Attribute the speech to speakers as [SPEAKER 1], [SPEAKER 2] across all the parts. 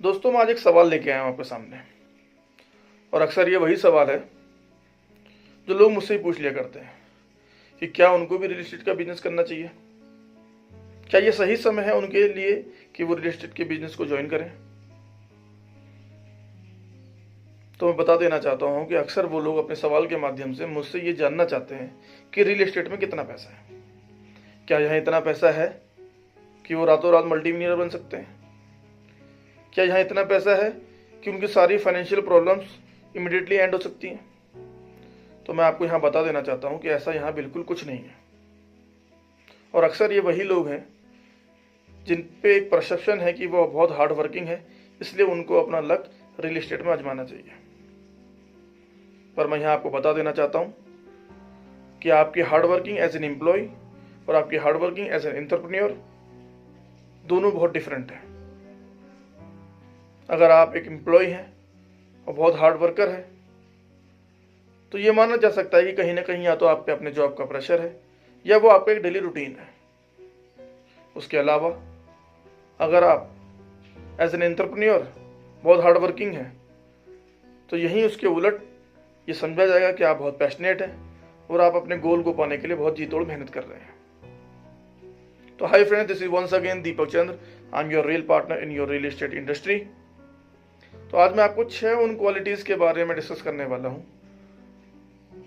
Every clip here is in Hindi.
[SPEAKER 1] दोस्तों, मैं आज एक सवाल लेके आया हूँ आपके सामने। और अक्सर ये वही सवाल है जो लोग मुझसे ही पूछ लिया करते हैं कि क्या उनको भी रियल एस्टेट का बिजनेस करना चाहिए। क्या ये सही समय है उनके लिए कि वो रियल एस्टेट के बिजनेस को ज्वाइन करें। तो मैं बता देना चाहता हूँ कि अक्सर वो लोग अपने सवाल के माध्यम से मुझसे ये जानना चाहते हैं कि रियल एस्टेट में कितना पैसा है, क्या यहाँ इतना पैसा है कि वो रातों रात मल्टी मिलियनर बन सकते हैं, क्या यहाँ इतना पैसा है कि उनकी सारी फाइनेंशियल प्रॉब्लम्स इमिडिएटली एंड हो सकती हैं। तो मैं आपको यहाँ बता देना चाहता हूँ कि ऐसा यहाँ बिल्कुल कुछ नहीं है। और अक्सर ये वही लोग हैं जिन पे एक परसेप्शन है कि वो बहुत हार्ड वर्किंग है, इसलिए उनको अपना लक रियल एस्टेट में आजमाना चाहिए। पर मैं यहाँ आपको बता देना चाहता हूँ कि आपकी hard working as an employee और आपकी hard working as an entrepreneur दोनों बहुत डिफरेंट है। अगर आप एक एम्प्लॉय हैं और बहुत हार्ड वर्कर है तो ये माना जा सकता है कि कहीं ना कहीं या तो आप पे अपने जॉब का प्रेशर है या वो आपका एक डेली रूटीन है। उसके अलावा अगर आप एज एन एंटरप्रेन्योर बहुत हार्ड वर्किंग है तो यहीं उसके उलट ये समझा जाएगा कि आप बहुत पैशनेट हैं और आप अपने गोल को पाने के लिए बहुत जी तोड़ मेहनत कर रहे हैं। तो hi friends, this is once again Deepak Chandra. I am your real partner in your real estate industry. तो आज मैं आपको 6 उन क्वालिटीज़ के बारे में डिस्कस करने वाला हूँ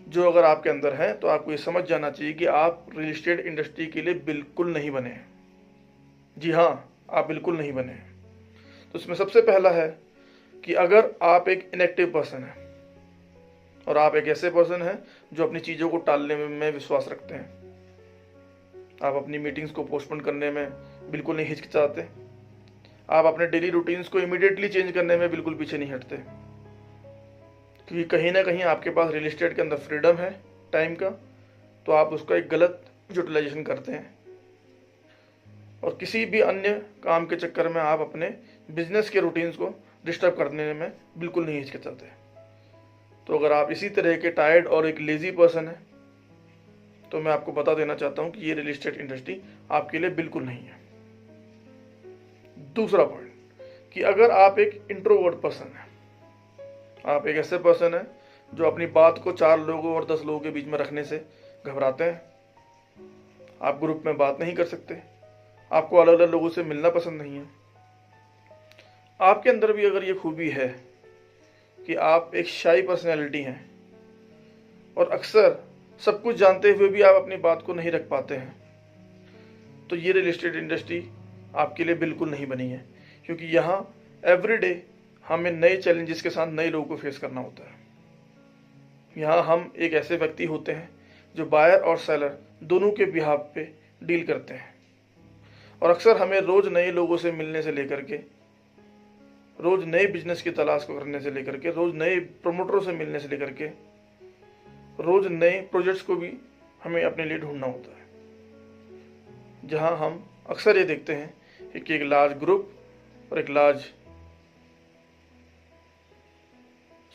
[SPEAKER 1] जो अगर आपके अंदर है तो आपको ये समझ जाना चाहिए कि आप रियल एस्टेट इंडस्ट्री के लिए बिल्कुल नहीं बने हैं। जी हाँ, आप बिल्कुल नहीं बने हैं। तो इसमें सबसे पहला है कि अगर आप एक इनएक्टिव पर्सन हैं और आप एक ऐसे पर्सन हैं जो अपनी चीज़ों को टालने में विश्वास रखते हैं, आप अपनी मीटिंग्स को पोस्टपोन करने में बिल्कुल नहीं हिचकिचाते, आप अपने डेली रूटीन्स को इमीडिएटली चेंज करने में बिल्कुल पीछे नहीं हटते, क्योंकि कहीं ना कहीं आपके पास रियल एस्टेट के अंदर फ्रीडम है टाइम का, तो आप उसका एक गलत यूटिलाइजेशन करते हैं और किसी भी अन्य काम के चक्कर में आप अपने बिजनेस के रूटीन्स को डिस्टर्ब करने में बिल्कुल नहीं हिचकिचाते। तो अगर आप इसी तरह के टायर्ड और एक लेजी पर्सन है तो मैं आपको बता देना चाहता हूं कि ये रियल एस्टेट इंडस्ट्री आपके लिए बिल्कुल नहीं है। दूसरा पॉइंट कि अगर आप एक इंट्रोवर्ट पर्सन है, आप एक ऐसे पर्सन है जो अपनी बात को 4 लोगों और 10 लोगों के बीच में रखने से घबराते हैं, आप ग्रुप में बात नहीं कर सकते, आपको अलग अलग लोगों से मिलना पसंद नहीं है, आपके अंदर भी अगर ये खूबी है कि आप एक शाई पर्सनैलिटी हैं और अक्सर सब कुछ जानते हुए भी आप अपनी बात को नहीं रख पाते हैं, तो ये रियल एस्टेट इंडस्ट्री आपके लिए बिल्कुल नहीं बनी है। क्योंकि यहाँ एवरीडे हमें नए चैलेंजेस के साथ नए लोगों को फेस करना होता है। यहाँ हम एक ऐसे व्यक्ति होते हैं जो बायर और सेलर दोनों के बिहाफ पे डील करते हैं और अक्सर हमें रोज़ नए लोगों से मिलने से लेकर के, रोज़ नए बिजनेस की तलाश को करने से लेकर के, रोज़ नए प्रमोटरों से मिलने से लेकर के, रोज़ नए प्रोजेक्ट्स को भी हमें अपने लिए ढूंढना होता है। जहाँ हम अक्सर ये देखते हैं कि एक लार्ज ग्रुप और एक लार्ज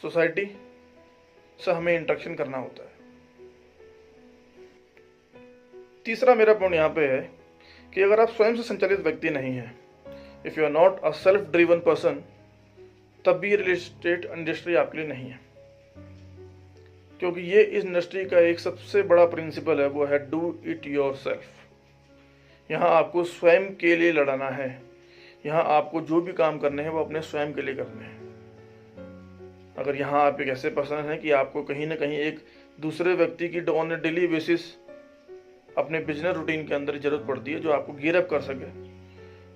[SPEAKER 1] सोसाइटी से हमें इंटरेक्शन करना होता है। तीसरा मेरा पॉइंट यहाँ पे है कि अगर आप स्वयं से संचालित व्यक्ति नहीं हैं, if you are not a self driven person, तब भी रियल एस्टेट इंडस्ट्री आपके लिए नहीं है। क्योंकि ये इस इंडस्ट्री का एक सबसे बड़ा प्रिंसिपल है, वो है डू इट योर सेल्फ। यहाँ आपको स्वयं के लिए लड़ना है, यहाँ आपको जो भी काम करने हैं वो अपने स्वयं के लिए करने हैं। अगर यहाँ आप एक ऐसे पर्सन हैं कि आपको कहीं ना कहीं एक दूसरे व्यक्ति की ऑन ए डेली बेसिस अपने बिजनेस रूटीन के अंदर जरूरत पड़ती है, जो आपको गियर अप कर सके,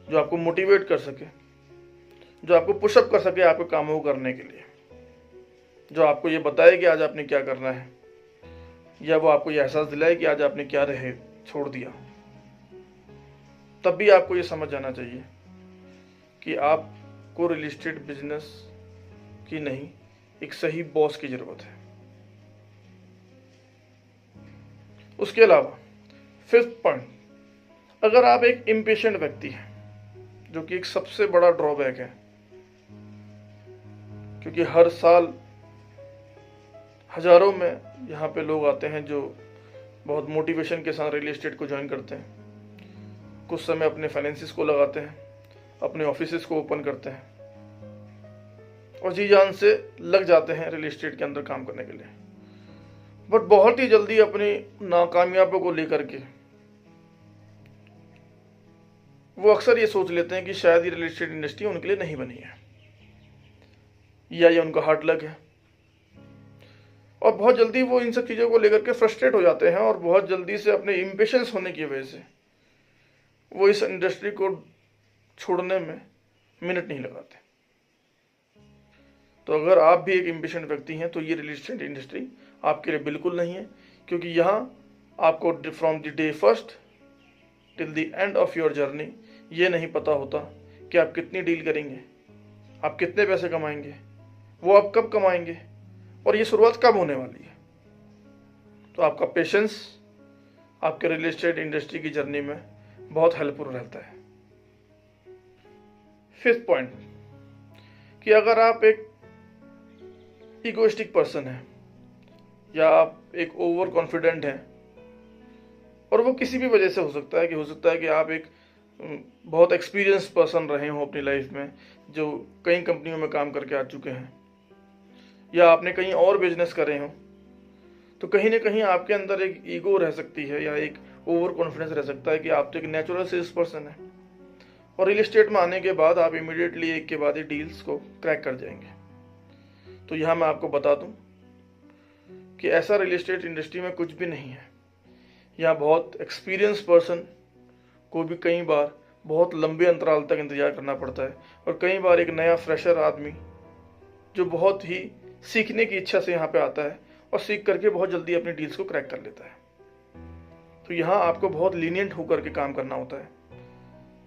[SPEAKER 1] जो आपको मोटिवेट कर सके, जो आपको पुशअप कर सके आपके कामों को करने के लिए, जो आपको ये बताए कि आज आपने क्या करना है, या वो आपको ये एहसास दिलाए कि आज आपने क्या रहे छोड़ दिया, तब भी आपको ये समझ जाना चाहिए कि आपको रियल एस्टेट बिजनेस की नहीं, एक सही बॉस की जरूरत है। उसके अलावा 5th पॉइंट, अगर आप एक इम्पेशेंट व्यक्ति हैं, जो कि एक सबसे बड़ा ड्रॉबैक है, क्योंकि हर साल हजारों में यहाँ पे लोग आते हैं जो बहुत मोटिवेशन के साथ रियल एस्टेट को ज्वाइन करते हैं, कुछ समय अपने फाइनेंसिस को लगाते हैं, अपने ऑफिसेस को ओपन करते हैं और जी जान से लग जाते हैं रियल एस्टेट के अंदर काम करने के लिए, बट बहुत ही जल्दी अपनी नाकामयाबियों को लेकर के वो अक्सर ये सोच लेते हैं कि शायद ये रियल एस्टेट इंडस्ट्री उनके लिए नहीं बनी है, या ये उनका हार्ड लक है। और बहुत जल्दी वो इन सब चीज़ों को लेकर के फ्रस्ट्रेट हो जाते हैं, और बहुत जल्दी से अपने इम्पेशंस होने की वजह से वो इस इंडस्ट्री को छोड़ने में मिनट नहीं लगाते। तो अगर आप भी एक इम्पेशेंट व्यक्ति हैं तो ये रियल एस्टेट इंडस्ट्री आपके लिए बिल्कुल नहीं है, क्योंकि यहाँ आपको from the day first till the end of your journey ये नहीं पता होता कि आप कितनी डील करेंगे, आप कितने पैसे कमाएंगे, वो आप कब कमाएंगे, और ये शुरुआत कब होने वाली है। तो आपका पेशेंस आपके रियल एस्टेट इंडस्ट्री की जर्नी में बहुत हेल्पफुल रहता है। फिफ्थ पॉइंट, कि अगर आप एक इगोइस्टिक पर्सन हैं या आप एक ओवर कॉन्फिडेंट हैं, और वो किसी भी वजह से हो सकता है कि आप एक बहुत एक्सपीरियंस पर्सन रहे हो अपनी लाइफ में, जो कई कंपनियों में काम करके आ चुके हैं, या आपने कहीं और बिजनेस करे हो, तो कहीं ना कहीं आपके अंदर एक ईगो रह सकती है या एक ओवर कॉन्फिडेंस रह सकता है कि आप तो एक नेचुरल सेल्स पर्सन है, और रियल एस्टेट में आने के बाद आप इमीडिएटली एक के बाद ही डील्स को क्रैक कर जाएंगे। तो यहाँ मैं आपको बता दूं कि ऐसा रियल एस्टेट इंडस्ट्री में कुछ भी नहीं है। यहाँ बहुत एक्सपीरियंस पर्सन को भी कई बार बहुत लंबे अंतराल तक इंतजार करना पड़ता है, और कई बार एक नया फ्रेशर आदमी जो बहुत ही सीखने की इच्छा से यहाँ पे आता है और सीख करके बहुत जल्दी अपनी डील्स को क्रैक कर लेता है। तो यहाँ आपको बहुत लीनियंट होकर के काम करना होता है।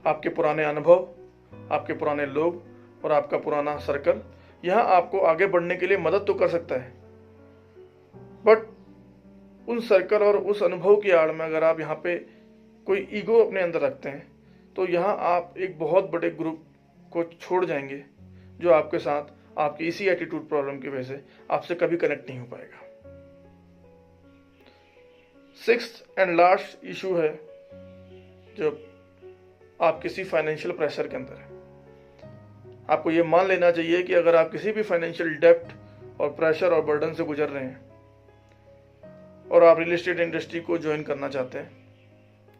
[SPEAKER 1] आपके पुराने अनुभव, आपके पुराने लोग और आपका पुराना सर्कल यहाँ आपको आगे बढ़ने के लिए मदद तो कर सकता है, बट उन सर्कल और उस अनुभव की आड़ में अगर आप यहाँ पे कोई ईगो अपने अंदर रखते हैं तो यहाँ आप एक बहुत बड़े ग्रुप को छोड़ जाएंगे जो आपके साथ आपकी इसी एटीट्यूड प्रॉब्लम की वजह से आपसे कभी कनेक्ट नहीं हो पाएगा। सिक्स्थ एंड लास्ट इशू है जब आप किसी फाइनेंशियल प्रेशर के अंदर है। आपको ये मान लेना चाहिए कि अगर आप किसी भी फाइनेंशियल डेप्ट और प्रेशर और बर्डन से गुजर रहे हैं और आप रियल एस्टेट इंडस्ट्री को ज्वाइन करना चाहते हैं,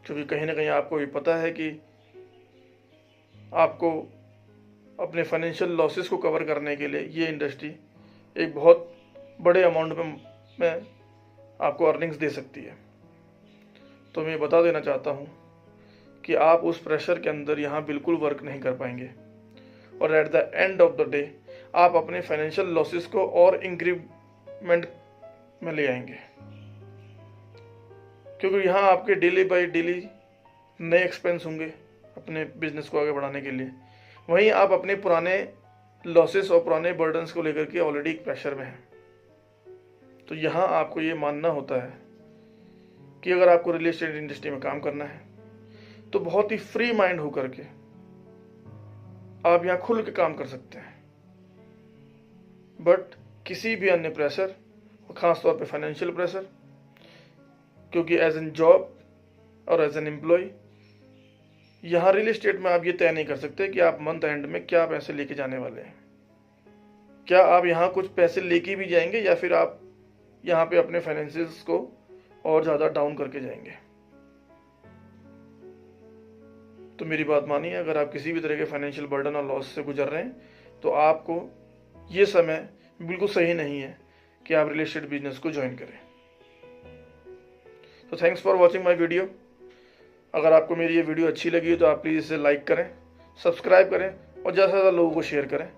[SPEAKER 1] क्योंकि कहीं ना कहीं आपको भी पता है कि आपको अपने फाइनेंशियल लॉसेस को कवर करने के लिए ये इंडस्ट्री एक बहुत बड़े अमाउंट में आपको अर्निंग्स दे सकती है। तो मैं बता देना चाहता हूँ कि आप उस प्रेशर के अंदर यहाँ बिल्कुल वर्क नहीं कर पाएंगे, और at the end of the day आप अपने फाइनेंशियल लॉसेस को और इंक्रीमेंट में ले आएंगे, क्योंकि यहाँ आपके डेली बाय डेली नए एक्सपेंस होंगे अपने बिजनेस को आगे बढ़ाने के लिए। वहीं आप अपने पुराने लॉसेस और पुराने बर्डन्स को लेकर के ऑलरेडी एक प्रेशर में हैं। तो यहाँ आपको ये मानना होता है कि अगर आपको रियल एस्टेट इंडस्ट्री में काम करना है तो बहुत ही फ्री माइंड होकर के आप यहाँ खुल के काम कर सकते हैं, बट किसी भी अन्य प्रेशर, और ख़ास तौर पे फाइनेंशियल प्रेशर, क्योंकि एज एन जॉब और एज एन एम्प्लॉय यहाँ रियल एस्टेट में आप ये तय नहीं कर सकते कि आप मंथ एंड में क्या पैसे लेके जाने वाले हैं। क्या आप यहाँ कुछ पैसे लेके भी जाएंगे या फिर आप यहाँ पे अपने फाइनेंसेस को और ज़्यादा डाउन करके जाएंगे। तो मेरी बात मानिए, अगर आप किसी भी तरह के फाइनेंशियल बर्डन और लॉस से गुजर रहे हैं तो आपको ये समय बिल्कुल सही नहीं है कि आप रियल एस्टेट बिजनेस को ज्वाइन करें। तो thanks for watching my video. अगर आपको मेरी ये वीडियो अच्छी लगी तो आप प्लीज़ इसे लाइक करें, सब्सक्राइब करें और ज़्यादा से ज़्यादा लोगों को शेयर करें।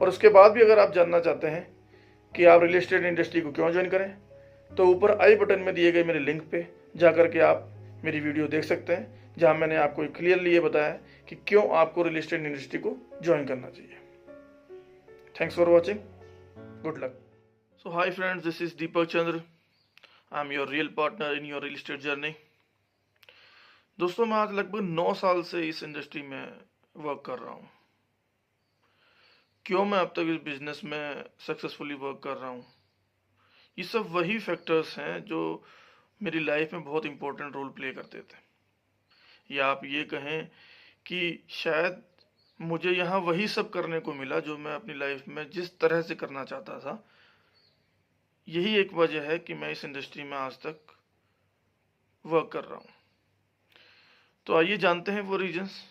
[SPEAKER 1] और उसके बाद भी अगर आप जानना चाहते हैं कि आप रियल एस्टेट इंडस्ट्री को क्यों ज्वाइन करें, तो ऊपर आई बटन में दिए गए मेरे लिंक पे जा कर के आप मेरी वीडियो देख सकते हैं, जहां मैंने आपको क्लियरली ये बताया कि क्यों आपको रियल एस्टेट इंडस्ट्री को ज्वाइन करना चाहिए। Thanks for watching, good luck. So hi friends, this is Deepak Chandra. I am your real partner in your real estate journey. दोस्तों, मैं आज लगभग 9 साल से इस इंडस्ट्री में वर्क कर रहा हूँ। क्यों मैं अब तक इस बिजनेस में सक्सेसफुली वर्क कर रहा हूँ, ये सब वही फैक्टर्स हैं जो मेरी लाइफ में बहुत इंपॉर्टेंट रोल प्ले करते थे। या आप ये कहें कि शायद मुझे यहाँ वही सब करने को मिला जो मैं अपनी लाइफ में जिस तरह से करना चाहता था। यही एक वजह है कि मैं इस इंडस्ट्री में आज तक वर्क कर रहा हूँ। तो आइए जानते हैं वो रीजंस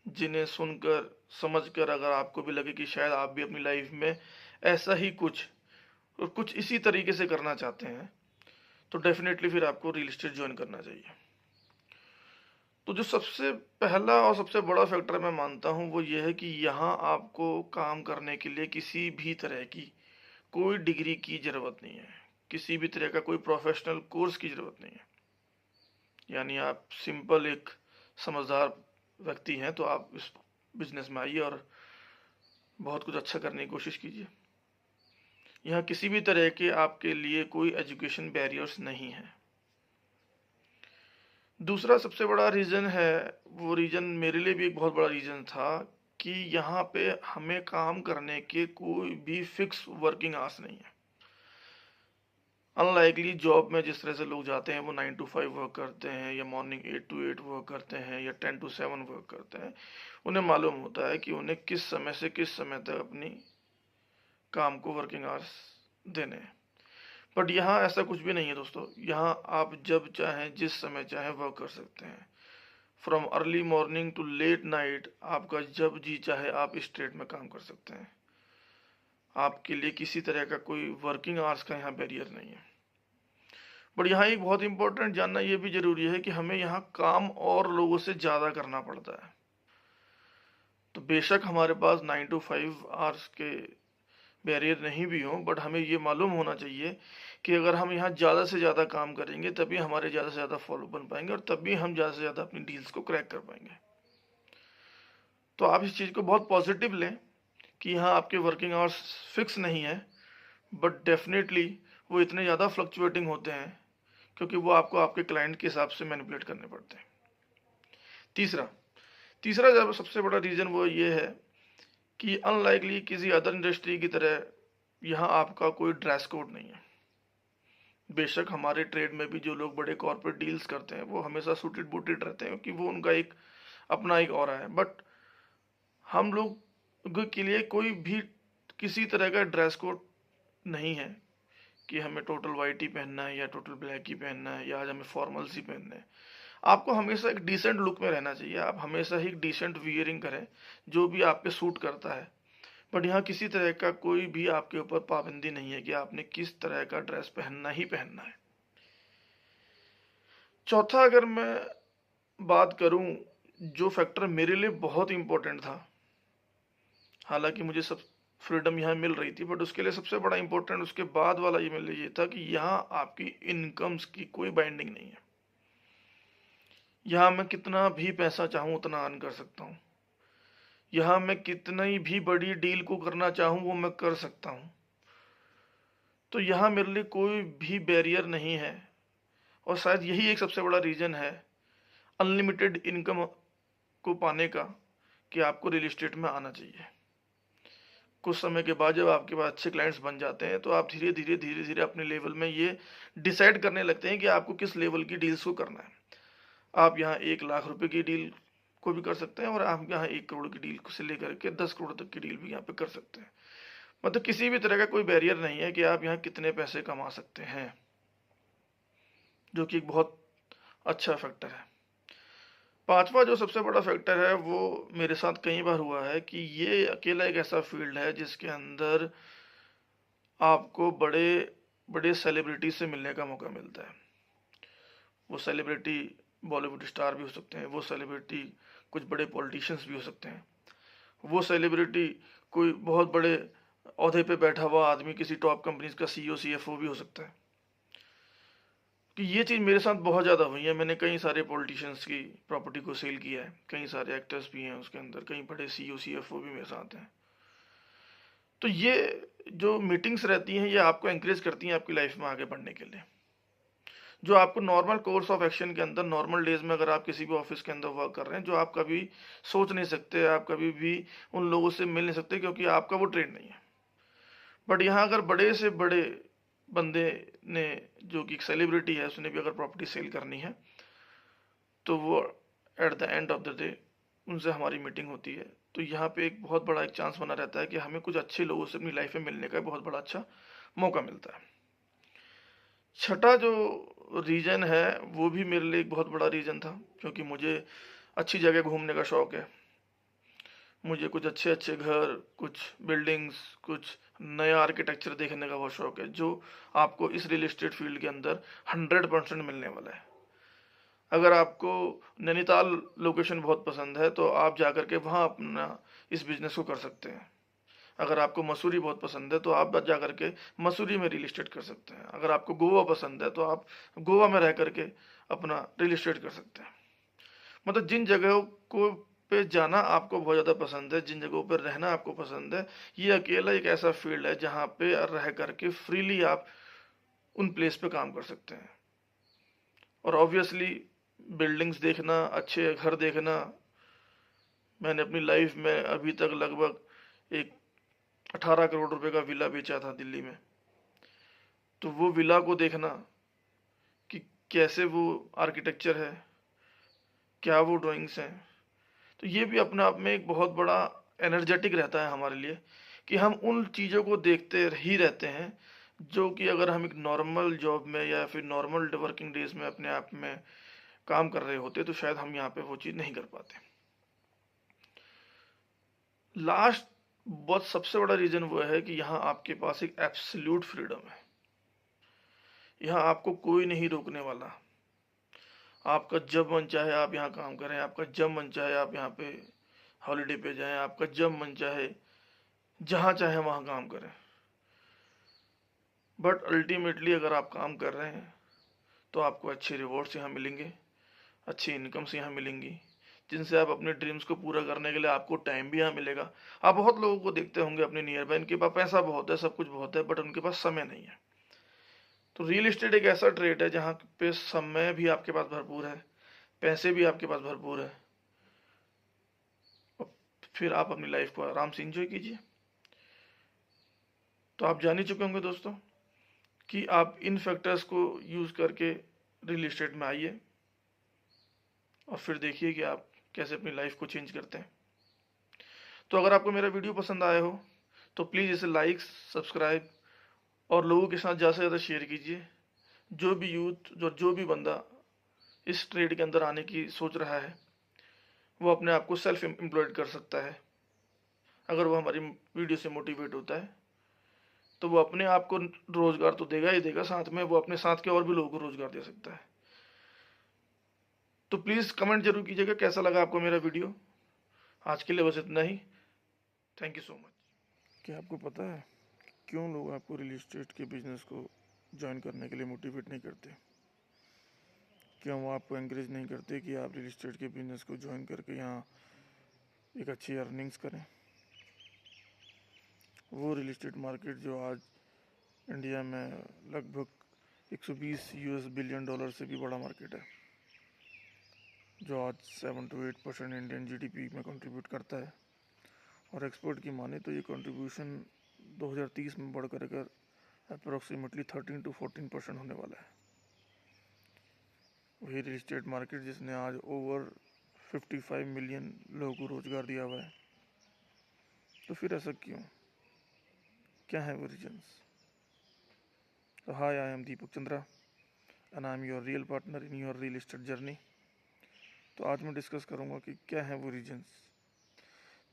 [SPEAKER 1] जिन्हें सुनकर, समझकर अगर आपको भी लगे कि शायद आप भी अपनी लाइफ में ऐसा ही कुछ और कुछ इसी तरीके से करना चाहते हैं, तो डेफिनेटली फिर आपको रियल एस्टेट ज्वाइन करना चाहिए। तो जो सबसे पहला और सबसे बड़ा फैक्टर मैं मानता हूँ वो ये है कि यहाँ आपको काम करने के लिए किसी भी तरह की कोई डिग्री की ज़रूरत नहीं है, किसी भी तरह का कोई प्रोफेशनल कोर्स की ज़रूरत नहीं है। यानी आप सिंपल एक समझदार व्यक्ति हैं तो आप इस बिजनेस में आइए और बहुत कुछ अच्छा करने की कोशिश कीजिए। यहाँ किसी भी तरह के आपके लिए कोई एजुकेशन बैरियर्स नहीं है। दूसरा सबसे बड़ा रीज़न है, वो रीज़न मेरे लिए भी एक बहुत बड़ा रीज़न था कि यहाँ पे हमें काम करने के कोई भी फिक्स वर्किंग आवर्स नहीं है। अनलाइकली जॉब में जिस तरह से लोग जाते हैं वो 9 to 5 वर्क करते हैं या मॉर्निंग 8 to 8 वर्क करते हैं या 10 to 7 वर्क करते हैं, उन्हें मालूम होता है कि उन्हें किस समय से किस समय तक अपनी काम को वर्किंग आवर्स देने हैं। बट यहाँ ऐसा कुछ भी नहीं है दोस्तों। यहाँ आप जब चाहें जिस समय चाहें वर्क कर सकते हैं। From early morning to late night आपका जब जी चाहे आप इस ट्रेड में काम कर सकते हैं। आपके लिए किसी तरह का कोई वर्किंग आवर्स का यहाँ बैरियर नहीं है। बट यहाँ एक बहुत इंपॉर्टेंट जानना ये भी जरूरी है कि हमें यहाँ काम और लोगों से ज़्यादा करना पड़ता है। तो बेशक हमारे पास 9 to 5 आवर्स के बैरियर नहीं भी हों, बट हमें ये मालूम होना चाहिए कि अगर हम यहाँ ज़्यादा से ज़्यादा काम करेंगे तभी हमारे ज़्यादा से ज़्यादा फॉलो बन पाएंगे और तभी हम ज़्यादा से ज़्यादा अपनी डील्स को क्रैक कर पाएंगे। तो आप इस चीज़ को बहुत पॉजिटिव लें कि यहाँ आपके वर्किंग आवर्स फिक्स नहीं है, बट डेफिनेटली वो इतने ज़्यादा फ्लक्चुएटिंग होते हैं क्योंकि वो आपको आपके क्लाइंट के हिसाब से मैनिपुलेट करने पड़ते हैं। तीसरा जब सबसे बड़ा रीज़न वो ये है कि अनलाइकली किसी अदर इंडस्ट्री की तरह यहाँ आपका कोई ड्रेस कोड नहीं है। बेशक हमारे ट्रेड में भी जो लोग बड़े कॉर्पोरेट डील्स करते हैं वो हमेशा सूटेड बूटेड रहते हैं क्योंकि वो उनका एक अपना एक ऑरा है। बट हम लोग के लिए कोई भी किसी तरह का ड्रेस कोड नहीं है कि हमें टोटल वाइट ही पहनना है या टोटल ब्लैक ही पहनना है या आज हमें फॉर्मल्स ही पहनने हैं। आपको हमेशा एक डिसेंट लुक में रहना चाहिए। आप हमेशा ही एक डिसेंट वियरिंग करें जो भी आप पे सूट करता है। बट यहाँ किसी तरह का कोई भी आपके ऊपर पाबंदी नहीं है कि आपने किस तरह का ड्रेस पहनना ही पहनना है। चौथा अगर मैं बात करूं जो फैक्टर मेरे लिए बहुत इंपॉर्टेंट था, हालांकि मुझे सब फ्रीडम यहाँ मिल रही थी, बट उसके लिए सबसे बड़ा इंपॉर्टेंट उसके बाद वाला ये मेरे लिए ये था कि यहाँ आपकी इनकम्स की कोई बाइंडिंग नहीं है। यहाँ मैं कितना भी पैसा चाहूँ उतना अर्न कर सकता हूँ। यहाँ मैं कितनी भी बड़ी डील को करना चाहूँ वो मैं कर सकता हूँ। तो यहाँ मेरे लिए कोई भी बैरियर नहीं है और शायद यही एक सबसे बड़ा रीज़न है अनलिमिटेड इनकम को पाने का कि आपको रियल एस्टेट में आना चाहिए। कुछ समय के बाद जब आपके पास अच्छे क्लाइंट्स बन जाते हैं तो आप धीरे धीरे अपने लेवल में ये डिसाइड करने लगते हैं कि आपको किस लेवल की डील्स को करना है। आप यहाँ 1 लाख रुपए की डील को भी कर सकते हैं और आप यहाँ 1 करोड़ की डील से लेकर के 10 करोड़ तक की डील भी यहाँ पे कर सकते हैं। मतलब किसी भी तरह का कोई बैरियर नहीं है कि आप यहाँ कितने पैसे कमा सकते हैं, जो कि एक बहुत अच्छा फैक्टर है। पांचवा जो सबसे बड़ा फैक्टर है वो मेरे साथ कई बार हुआ है कि ये अकेला एक ऐसा फील्ड है जिसके अंदर आपको बड़े बड़े सेलिब्रिटी से मिलने का मौका मिलता है। वो सेलिब्रिटी बॉलीवुड स्टार भी हो सकते हैं, वो सेलिब्रिटी कुछ बड़े पॉलिटिशियंस भी हो सकते हैं, वो सेलिब्रिटी कोई बहुत बड़े ओहदे पे बैठा हुआ आदमी किसी टॉप कंपनीज का सीईओ सीएफओ भी हो सकता है। कि ये चीज़ मेरे साथ बहुत ज़्यादा हुई है। मैंने कई सारे पॉलिटिशियंस की प्रॉपर्टी को सेल किया है, कई सारे एक्टर्स भी हैं उसके अंदर, कई बड़े सीईओ सीएफओ भी मेरे साथ हैं। तो ये जो मीटिंग्स रहती हैं ये आपको एंकरेज करती हैं आपकी लाइफ में आगे बढ़ने के लिए। जो आपको नॉर्मल कोर्स ऑफ एक्शन के अंदर नॉर्मल डेज में अगर आप किसी भी ऑफिस के अंदर वर्क कर रहे हैं, जो आप कभी सोच नहीं सकते, आप कभी भी उन लोगों से मिल नहीं सकते क्योंकि आपका वो ट्रेड नहीं है। बट यहाँ अगर बड़े से बड़े बंदे ने, जो कि एक सेलिब्रिटी है, उसने भी अगर प्रॉपर्टी सेल करनी है तो वो at the end of the day उनसे हमारी मीटिंग होती है तो यहाँ पे एक बहुत बड़ा एक चांस बना रहता है कि हमें कुछ अच्छे लोगों से अपनी लाइफ में मिलने का बहुत बड़ा अच्छा मौका मिलता है। छठा जो रीज़न है वो भी मेरे लिए एक बहुत बड़ा रीज़न था, क्योंकि मुझे अच्छी जगह घूमने का शौक़ है। मुझे कुछ अच्छे अच्छे घर, कुछ बिल्डिंग्स, कुछ नया आर्किटेक्चर देखने का बहुत शौक़ है, जो आपको इस रियल एस्टेट फील्ड के अंदर 100% मिलने वाला है। अगर आपको नैनीताल लोकेशन बहुत पसंद है तो आप जाकर के वहाँ अपना इस बिज़नेस को कर सकते हैं। अगर आपको मसूरी बहुत पसंद है तो आप जाकर के मसूरी में रियल एस्टेट कर सकते हैं। अगर आपको गोवा पसंद है तो आप गोवा में रह करके अपना रियल एस्टेट कर सकते हैं। मतलब जिन जगहों को पे जाना आपको बहुत ज़्यादा पसंद है, जिन जगहों पर रहना आपको पसंद है, ये अकेला एक ऐसा फील्ड है जहाँ पे रह करके फ्रीली आप उन प्लेस पे काम कर सकते हैं। और ऑब्वियसली बिल्डिंग्स देखना, अच्छे घर देखना, मैंने अपनी लाइफ में अभी तक लगभग एक 18 करोड़ रुपए का विला बेचा था दिल्ली में। तो वो विला को देखना कि कैसे वो आर्किटेक्चर है, क्या वो ड्राइंग्स हैं, तो ये भी अपने आप में एक बहुत बड़ा एनर्जेटिक रहता है हमारे लिए कि हम उन चीज़ों को देखते ही रहते हैं जो कि अगर हम एक नॉर्मल जॉब में या फिर नॉर्मल वर्किंग डेज में अपने आप में काम कर रहे होते तो शायद हम यहाँ पे वो चीज़ नहीं कर पाते। लास्ट बहुत सबसे बड़ा रीज़न वो है कि यहाँ आपके पास एक एब्सोल्यूट फ्रीडम है। यहाँ आपको कोई नहीं रोकने वाला। आपका जब मन चाहे आप यहाँ काम करें, आपका जब मन चाहे आप यहाँ पे हॉलीडे पे जाएं, आपका जब मन चाहे जहाँ चाहे वहाँ काम करें। बट अल्टीमेटली अगर आप काम कर रहे हैं तो आपको अच्छे रिवॉर्ड्स यहाँ मिलेंगे, अच्छी इनकम्स यहाँ मिलेंगी, जिनसे आप अपने ड्रीम्स को पूरा करने के लिए आपको टाइम भी यहाँ मिलेगा। आप बहुत लोगों को देखते होंगे अपने नियर बाय, इनके पास पैसा बहुत है, सब कुछ बहुत है, बट उनके पास समय नहीं है। तो रियल एस्टेट एक ऐसा ट्रेड है जहाँ पे समय भी आपके पास भरपूर है, पैसे भी आपके पास भरपूर है, और फिर आप अपनी लाइफ को आराम से एंजॉय कीजिए। तो आप जान ही चुके होंगे दोस्तों कि आप इन फैक्टर्स को यूज़ करके रियल एस्टेट में आइए और फिर देखिए कि आप कैसे अपनी लाइफ को चेंज करते हैं। तो अगर आपको मेरा वीडियो पसंद आया हो तो प्लीज़ इसे लाइक, सब्सक्राइब और लोगों के साथ ज़्यादा से ज़्यादा शेयर कीजिए। जो भी यूथ, जो भी बंदा इस ट्रेड के अंदर आने की सोच रहा है वो अपने आप को सेल्फ एम्प्लॉयड कर सकता है। अगर वो हमारी वीडियो से मोटिवेट होता है तो वो अपने आप को रोज़गार तो देगा ही देगा, साथ में वो अपने साथ के और भी लोगों को रोज़गार दे सकता है। तो प्लीज़ कमेंट जरूर कीजिएगा कैसा लगा आपको मेरा वीडियो। आज के लिए बस इतना ही। Thank you so much. क्या आपको पता है क्यों लोग आपको रियल एस्टेट के बिजनेस को ज्वाइन करने के लिए मोटिवेट नहीं करते? क्यों वो आपको एंकरेज नहीं करते कि आप रियल एस्टेट के बिजनेस को ज्वाइन करके यहाँ एक अच्छी अर्निंग्स करें? वो रियल एस्टेट मार्केट जो आज इंडिया में लगभग 120 यूएस बिलियन डॉलर से भी बड़ा मार्केट है, जो आज 7 to 8% इंडियन जीडीपी में कंट्रीब्यूट करता है, और एक्सपर्ट की माने तो ये कंट्रीब्यूशन 2030 में बढ़कर कर अप्रोक्सीमेटली 13 to 14% होने वाला है। वही रियल एस्टेट मार्केट जिसने आज ओवर 55 मिलियन लोगों को रोजगार दिया हुआ है। तो फिर ऐसा क्यों? क्या है वो रीजन्स? तो hi, I am Deepak Chandra and I am your real partner in your real estate journey. तो आज मैं डिस्कस करूँगा कि क्या है वो रीजन्स।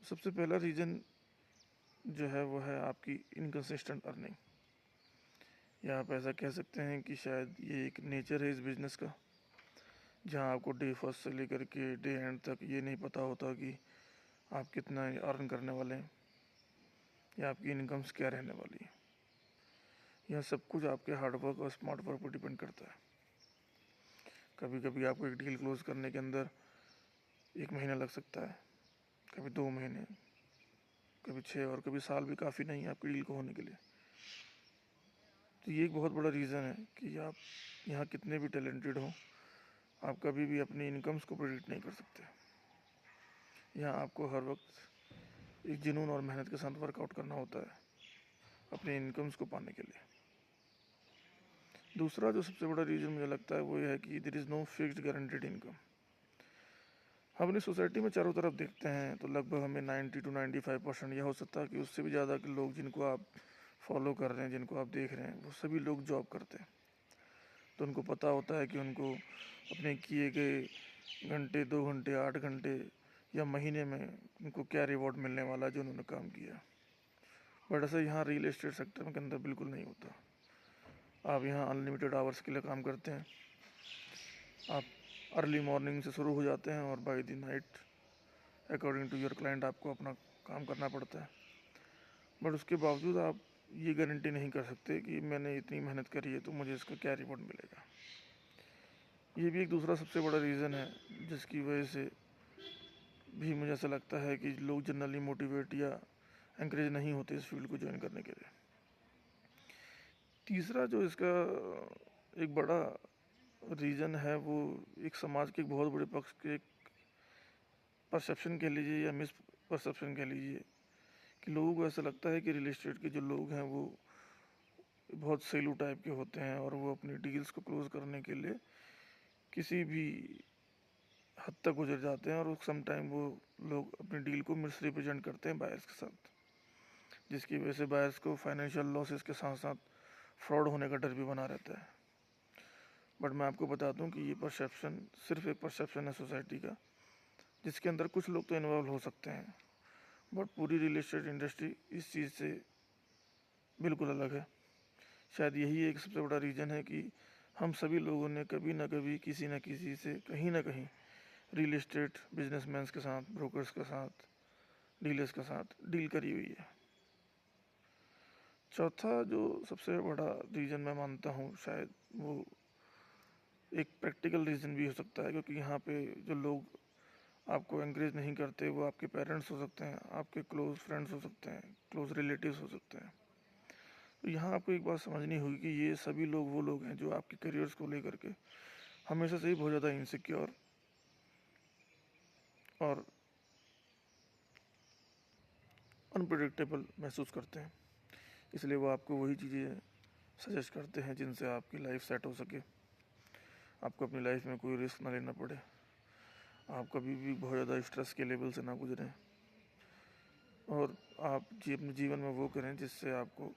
[SPEAKER 1] सबसे पहला रीज़न जो है वो है आपकी इनकंसिस्टेंट अर्निंग, या आप ऐसा कह सकते हैं कि शायद ये एक नेचर है इस बिज़नेस का, जहां आपको डे फर्स्ट से लेकर के डे एंड तक ये नहीं पता होता कि आप कितना अर्न करने वाले हैं या आपकी इनकम्स क्या रहने वाली है। यह सब कुछ आपके हार्डवर्क और स्मार्ट वर्क पर डिपेंड करता है। कभी कभी आपको एक डील क्लोज करने के अंदर 1 महीना लग सकता है, कभी 2 महीने, कभी 6 और कभी साल भी काफ़ी नहीं है आपकी डील को होने के लिए। तो ये एक बहुत बड़ा रीज़न है कि आप यहाँ कितने भी टैलेंटेड हो, आप कभी भी अपनी इनकम्स को प्रेडिक्ट नहीं कर सकते। यहाँ आपको हर वक्त एक जुनून और मेहनत के साथ वर्कआउट करना होता है अपनी इनकम्स को पाने के लिए। दूसरा जो सबसे बड़ा रीज़न मुझे लगता है वो ये है कि there is no fixed guaranteed income. हम अपनी सोसाइटी में चारों तरफ देखते हैं तो लगभग हमें 90 to 95% यह हो सकता है कि उससे भी ज़्यादा के लोग जिनको आप फॉलो कर रहे हैं, जिनको आप देख रहे हैं, वो सभी लोग जॉब करते हैं। तो उनको पता होता है कि उनको अपने किए गए घंटे, 2 घंटे, 8 घंटे या महीने में उनको क्या रिवॉर्ड मिलने वाला है जो उन्होंने काम किया। बट ऐसा यहाँ रियल एस्टेट सेक्टर के अंदर बिल्कुल नहीं होता। आप यहाँ अनलिमिटेड आवर्स के लिए काम करते हैं। आप अर्ली मॉर्निंग से शुरू हो जाते हैं और by the night according to your client आपको अपना काम करना पड़ता है। बट उसके बावजूद आप ये गारंटी नहीं कर सकते कि मैंने इतनी मेहनत करी है तो मुझे इसका क्या रिवॉर्ड मिलेगा। ये भी एक दूसरा सबसे बड़ा रीज़न है जिसकी वजह से भी मुझे ऐसा लगता है कि लोग जनरली मोटिवेट या एंकरेज नहीं होते इस फील्ड को ज्वाइन करने के लिए। तीसरा जो इसका एक बड़ा रीज़न है वो एक समाज के एक बहुत बड़े पक्ष के एक परसेप्शन कह लीजिए या मिस परसेप्शन कह लीजिए कि लोगों को ऐसा लगता है कि रियल एस्टेट के जो लोग हैं वो बहुत सेलू टाइप के होते हैं और वो अपनी डील्स को क्लोज करने के लिए किसी भी हद तक गुजर जाते हैं और सम टाइम वो लोग अपनी डील को मिस रिप्रेजेंट करते हैं बायर्स के साथ, जिसकी वजह से बायर्स को फाइनेंशियल लॉसेस के साथ साथ फ्रॉड होने का डर भी बना रहता है। बट मैं आपको बता दूं कि ये परसेप्शन सिर्फ एक परसेप्शन है सोसाइटी का, जिसके अंदर कुछ लोग तो इन्वॉल्व हो सकते हैं, बट पूरी रियल एस्टेट इंडस्ट्री इस चीज़ से बिल्कुल अलग है। शायद यही एक सबसे बड़ा रीज़न है कि हम सभी लोगों ने कभी ना कभी किसी न किसी से कहीं ना कहीं रियल एस्टेट बिजनेसमैन के साथ, ब्रोकर्स के साथ, डीलर्स के साथ डील करी हुई है। चौथा जो सबसे बड़ा रीज़न मैं मानता हूँ शायद वो एक प्रैक्टिकल रीज़न भी हो सकता है, क्योंकि यहाँ पे जो लोग आपको एंकरेज नहीं करते वो आपके पेरेंट्स हो सकते हैं, आपके क्लोज फ्रेंड्स हो सकते हैं, क्लोज रिलेटिव्स हो सकते हैं। तो यहाँ आपको एक बात समझनी होगी कि ये सभी लोग वो लोग हैं जो आपके करियर्स को लेकर के हमेशा से ही बहुत ज़्यादा इनसिक्योर और अनप्रिडिक्टेबल महसूस करते हैं। इसलिए वो आपको वही चीज़ें सजेस्ट करते हैं जिनसे आपकी लाइफ सेट हो सके, आपको अपनी लाइफ में कोई रिस्क ना लेना पड़े, आप कभी भी बहुत ज़्यादा स्ट्रेस के लेवल से ना गुजरें और आप अपने जीवन में वो करें जिससे आपको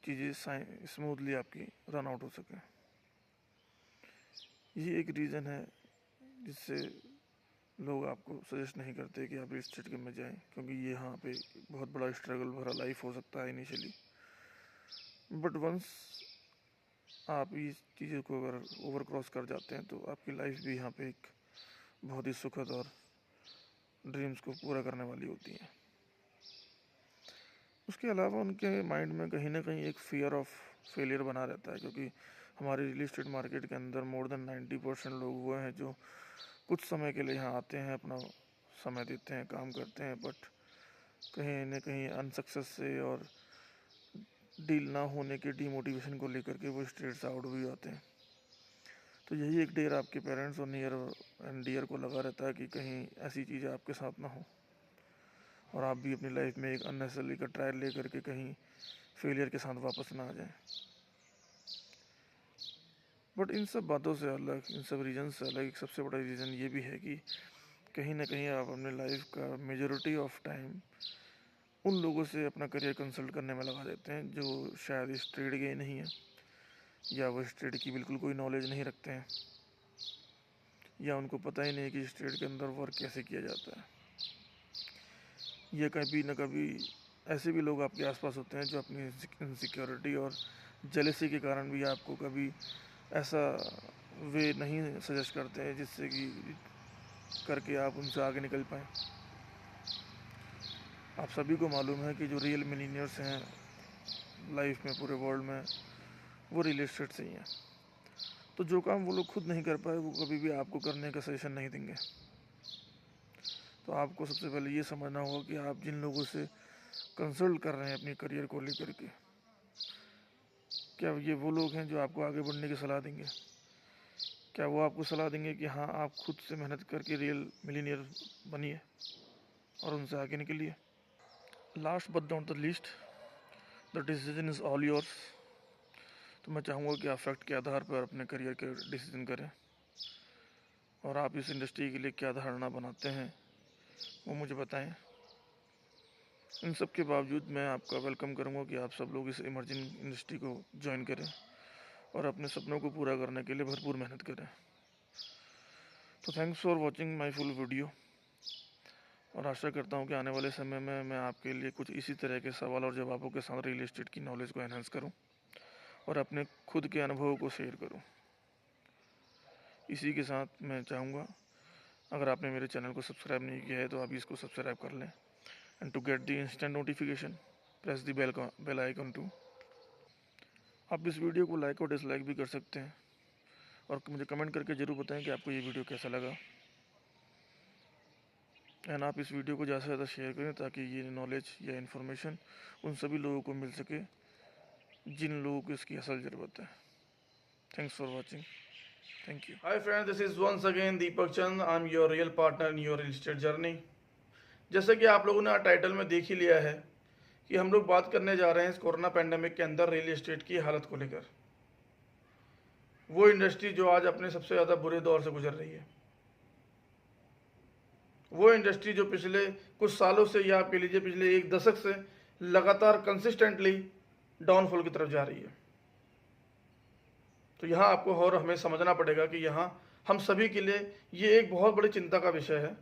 [SPEAKER 1] चीज़ें स्मूथली आपकी रन आउट हो सकें। ये एक रीज़न है जिससे लोग आपको सजेस्ट नहीं करते कि आप इस स्टेट में जाएं, क्योंकि ये यहाँ पे बहुत बड़ा स्ट्रगल भरा लाइफ हो सकता है इनिशियली। बट वंस आप इस चीज़ों को अगर ओवर क्रॉस कर जाते हैं तो आपकी लाइफ भी यहाँ पे एक बहुत ही सुखद और ड्रीम्स को पूरा करने वाली होती है। उसके अलावा उनके माइंड में कहीं ना कहीं एक फियर ऑफ फेलियर बना रहता है, क्योंकि हमारे रियल इस्टेट मार्केट के अंदर मोर देन 90% लोग वो हैं जो कुछ समय के लिए यहाँ आते हैं, अपना समय देते हैं, काम करते हैं, बट कहीं न कहीं अनसक्सेस से और डील ना होने के डीमोटिवेशन को लेकर के वो स्ट्रेट से आउट भी आते हैं। तो यही एक डेर आपके पेरेंट्स और नियर एंड डियर को लगा रहता है कि कहीं ऐसी चीज़ें आपके साथ ना हो और आप भी अपनी लाइफ में एक अननेसेसरी का ट्रायल लेकर के कहीं फेलियर के साथ वापस ना आ जाएं। बट इन सब बातों से अलग, इन सब रीज़न से अलग एक सबसे बड़ा रीज़न ये भी है कि कहीं ना कहीं आप अपने लाइफ का मेजॉरिटी ऑफ टाइम उन लोगों से अपना करियर कंसल्ट करने में लगा देते हैं जो शायद इस ट्रेड के नहीं है, या वो इस ट्रेड की बिल्कुल कोई नॉलेज नहीं रखते हैं, या उनको पता ही नहीं कि इस ट्रेड के अंदर वर्क कैसे किया जाता है। या कभी न कभी ऐसे भी लोग आपके आसपास होते हैं जो अपनी इनसिक्योरिटी और जेलसी के कारण भी आपको कभी ऐसा वे नहीं सजेस्ट करते हैं जिससे कि करके आप उनसे आगे निकल पाएँ। आप सभी को मालूम है कि जो रियल मिलीनियर्स हैं लाइफ में पूरे वर्ल्ड में वो रियल एस्टेट से ही हैं। तो जो काम वो लोग खुद नहीं कर पाए वो कभी भी आपको करने का सजेशन नहीं देंगे। तो आपको सबसे पहले ये समझना होगा कि आप जिन लोगों से कंसल्ट कर रहे हैं अपनी करियर को लेकर के, क्या ये वो लोग हैं जो आपको आगे बढ़ने की सलाह देंगे? क्या वो आपको सलाह देंगे कि हाँ आप खुद से मेहनत करके रियल मिलीनियर बनिए और उनसे आगे निकलिए? Last but not the least, the decision is all yours. तो मैं चाहूँगा कि आप फैक्ट के आधार पर अपने करियर के डिसीजन करें। और आप इस इंडस्ट्री के लिए क्या धारणा बनाते हैं वो मुझे बताएं। इन सब के बावजूद मैं आपका वेलकम करूंगा कि आप सब लोग इस इमर्जिंग इंडस्ट्री को ज्वाइन करें और अपने सपनों को पूरा करने के लिए भरपूर मेहनत करें। तो thanks for watching my full video, और आशा करता हूँ कि आने वाले समय में मैं आपके लिए कुछ इसी तरह के सवाल और जवाबों के साथ रियल एस्टेट की नॉलेज को एनहांस करूँ और अपने खुद के अनुभवों को शेयर करूँ। इसी के साथ मैं चाहूँगा, अगर आपने मेरे चैनल को सब्सक्राइब नहीं किया है तो आप इसको सब्सक्राइब कर लें, and to get the instant notification press the bell icon too. आप इस वीडियो को लाइक और डिसलाइक भी कर सकते हैं, और मुझे कमेंट करके ज़रूर बताएं कि आपको ये वीडियो कैसा लगा। एंड आप इस वीडियो को ज़्यादा से ज़्यादा शेयर करें ताकि ये नॉलेज या इन्फॉर्मेशन उन सभी लोगों को मिल सके जिन लोगों को इसकी असल ज़रूरत है। Thanks for watching. Thank you. Hi friends, this is once again Deepak Chand. I am your real partner in your real estate journey. जैसे कि आप लोगों ने टाइटल में देख ही लिया है कि हम लोग बात करने जा रहे हैं इस कोरोना पैंडेमिक के अंदर रियल एस्टेट की हालत को लेकर। वो इंडस्ट्री जो आज अपने सबसे ज़्यादा बुरे दौर से गुजर रही है, वो इंडस्ट्री जो पिछले कुछ सालों से, या आप कह लीजिए पिछले एक दशक से लगातार कंसिस्टेंटली डाउनफॉल की तरफ जा रही है। तो यहाँ आपको और हमें समझना पड़ेगा कि यहाँ हम सभी के लिए ये एक बहुत बड़ी चिंता का विषय है।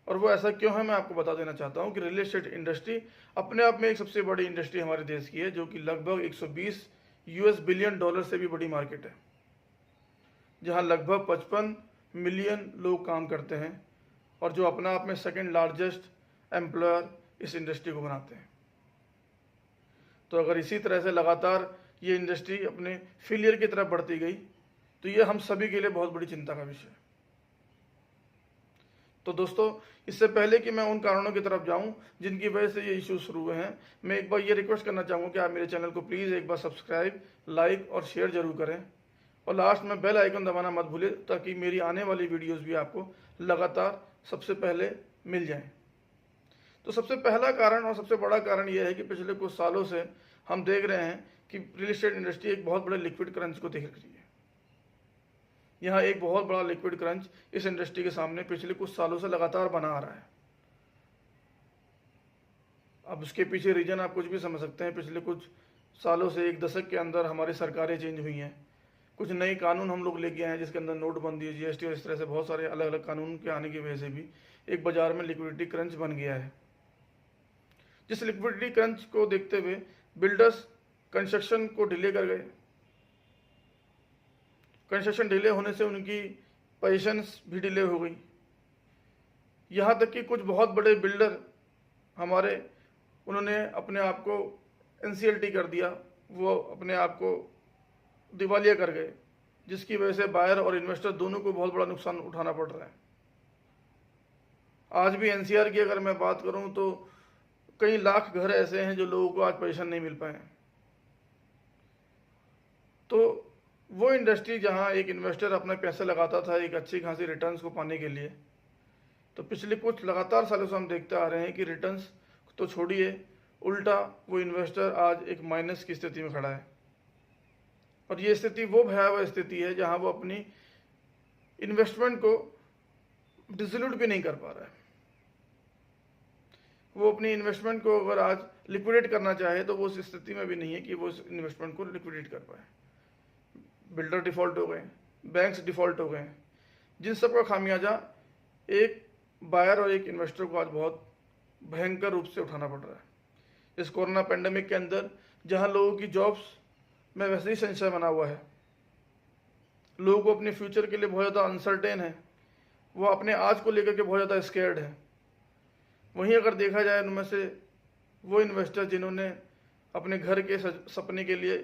[SPEAKER 1] और वो ऐसा क्यों है, मैं आपको बता देना चाहता हूँ कि रियल एस्टेट इंडस्ट्री अपने आप में एक सबसे बड़ी इंडस्ट्री हमारे देश की है, जो कि लगभग 120 US बिलियन डॉलर से भी बड़ी मार्केट है, जहाँ लगभग 55 मिलियन लोग काम करते हैं, और जो अपना आप में सेकंड लार्जेस्ट एम्प्लॉयर इस इंडस्ट्री को बनाते हैं। तो अगर इसी तरह से लगातार ये इंडस्ट्री अपने फेलियर की तरफ बढ़ती गई तो ये हम सभी के लिए बहुत बड़ी चिंता का विषय है। तो दोस्तों, इससे पहले कि मैं उन कारणों की तरफ जाऊं जिनकी वजह से ये इश्यूज शुरू हुए हैं, मैं एक बार ये रिक्वेस्ट करना चाहूँगा कि आप मेरे चैनल को प्लीज़ एक बार सब्सक्राइब, लाइक और शेयर जरूर करें, और लास्ट में बेल आइकन दबाना मत भूलें ताकि मेरी आने वाली वीडियोज़ भी आपको लगातार सबसे पहले मिल जाएँ। तो सबसे पहला कारण और सबसे बड़ा कारण यह है कि पिछले कुछ सालों से हम देख रहे हैं कि रियल एस्टेट इंडस्ट्री एक बहुत बड़े लिक्विड क्रंच को देख रही है। यहाँ एक बहुत बड़ा लिक्विड क्रंच इस इंडस्ट्री के सामने पिछले कुछ सालों से लगातार बना आ रहा है। अब उसके पीछे रीजन आप कुछ भी समझ सकते हैं। पिछले कुछ सालों से, एक दशक के अंदर हमारी सरकारें चेंज हुई हैं, कुछ नए कानून हम लोग लेके आए हैं, जिसके अंदर नोटबंदी, GST और इस तरह से बहुत सारे अलग अलग कानून के आने की वजह से भी एक बाजार में लिक्विडिटी क्रंच बन गया है। जिस लिक्विडिटी क्रंच को देखते हुए बिल्डर्स कंस्ट्रक्शन को डिले कर गए। कंस्ट्रक्शन डिले होने से उनकी पोजीशंस भी डिले हो गई। यहाँ तक कि कुछ बहुत बड़े बिल्डर हमारे, उन्होंने अपने आप को NCLT कर दिया, वो अपने आप को दिवालिया कर गए, जिसकी वजह से बायर और इन्वेस्टर दोनों को बहुत बड़ा नुकसान उठाना पड़ रहा है। आज भी NCR की अगर मैं बात करूं तो कई लाख घर ऐसे हैं जो लोगों को आज पोजीशन नहीं मिल पाए। तो वो इंडस्ट्री जहां एक इन्वेस्टर अपना पैसा लगाता था एक अच्छी खासी रिटर्न्स को पाने के लिए, तो पिछले कुछ लगातार सालों से हम देखते आ रहे हैं कि रिटर्न्स तो छोड़िए, उल्टा वो इन्वेस्टर आज एक माइनस की स्थिति में खड़ा है। और ये स्थिति वो भयावह स्थिति है जहां वो अपनी इन्वेस्टमेंट को डिसोल्यूट भी नहीं कर पा रहा है। वो अपनी इन्वेस्टमेंट को अगर आज लिक्विडेट करना चाहे तो वो उस स्थिति में भी नहीं है कि वो उस इन्वेस्टमेंट को लिक्विडेट कर पाए। बिल्डर डिफ़ॉल्ट हो गए, बैंक्स डिफ़ॉल्ट हो गए, जिन सब का खामियाजा एक बायर और एक इन्वेस्टर को आज बहुत भयंकर रूप से उठाना पड़ रहा है। इस कोरोना पेंडेमिक के अंदर जहां लोगों की जॉब्स में वैसे ही संशय बना हुआ है, लोगों को अपने फ्यूचर के लिए बहुत ज़्यादा अनसर्टेन है, वो अपने आज को लेकर के बहुत ज़्यादा स्केर्ड है। वहीं अगर देखा जाए उनमें से वो इन्वेस्टर जिन्होंने अपने घर के सपने के लिए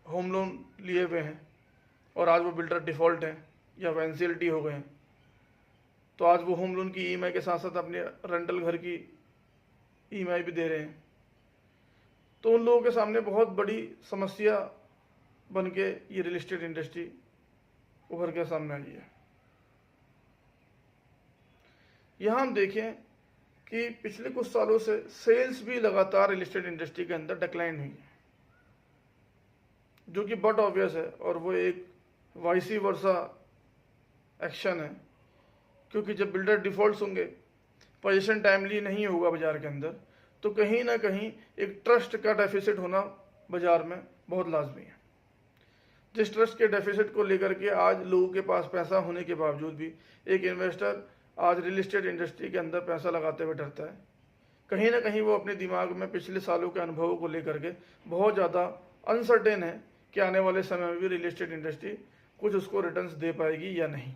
[SPEAKER 1] होम लोन लिए हुए हैं और आज वो बिल्डर डिफ़ॉल्ट हैं या वो NCLT हो गए हैं, तो आज वो होम लोन की EMI के साथ साथ अपने रेंटल घर की EMI भी दे रहे हैं। तो उन लोगों के सामने बहुत बड़ी समस्या बन के ये रियल एस्टेट इंडस्ट्री उभर के सामने आई है। यहाँ हम देखें कि पिछले कुछ सालों से सेल्स भी लगातार रियल एस्टेट इंडस्ट्री के अंदर डिक्लाइन हुई है, जो कि बट ऑब्वियस है, और वो एक वाइसी वर्सा एक्शन है क्योंकि जब बिल्डर डिफ़ॉल्ट्स होंगे, पोजीशन टाइमली नहीं होगा बाज़ार के अंदर, तो कहीं ना कहीं एक ट्रस्ट का डेफिसिट होना बाज़ार में बहुत लाजमी है। जिस ट्रस्ट के डेफिसिट को लेकर के आज लोगों के पास पैसा होने के बावजूद भी एक इन्वेस्टर आज रियल एस्टेट इंडस्ट्री के अंदर पैसा लगाते हुए डरता है। कहीं ना कहीं वो अपने दिमाग में पिछले सालों के अनुभवों को लेकर के बहुत ज़्यादा अनसर्टेन है कि आने वाले समय में भी रियल एस्टेट इंडस्ट्री कुछ उसको रिटर्न्स दे पाएगी या नहीं।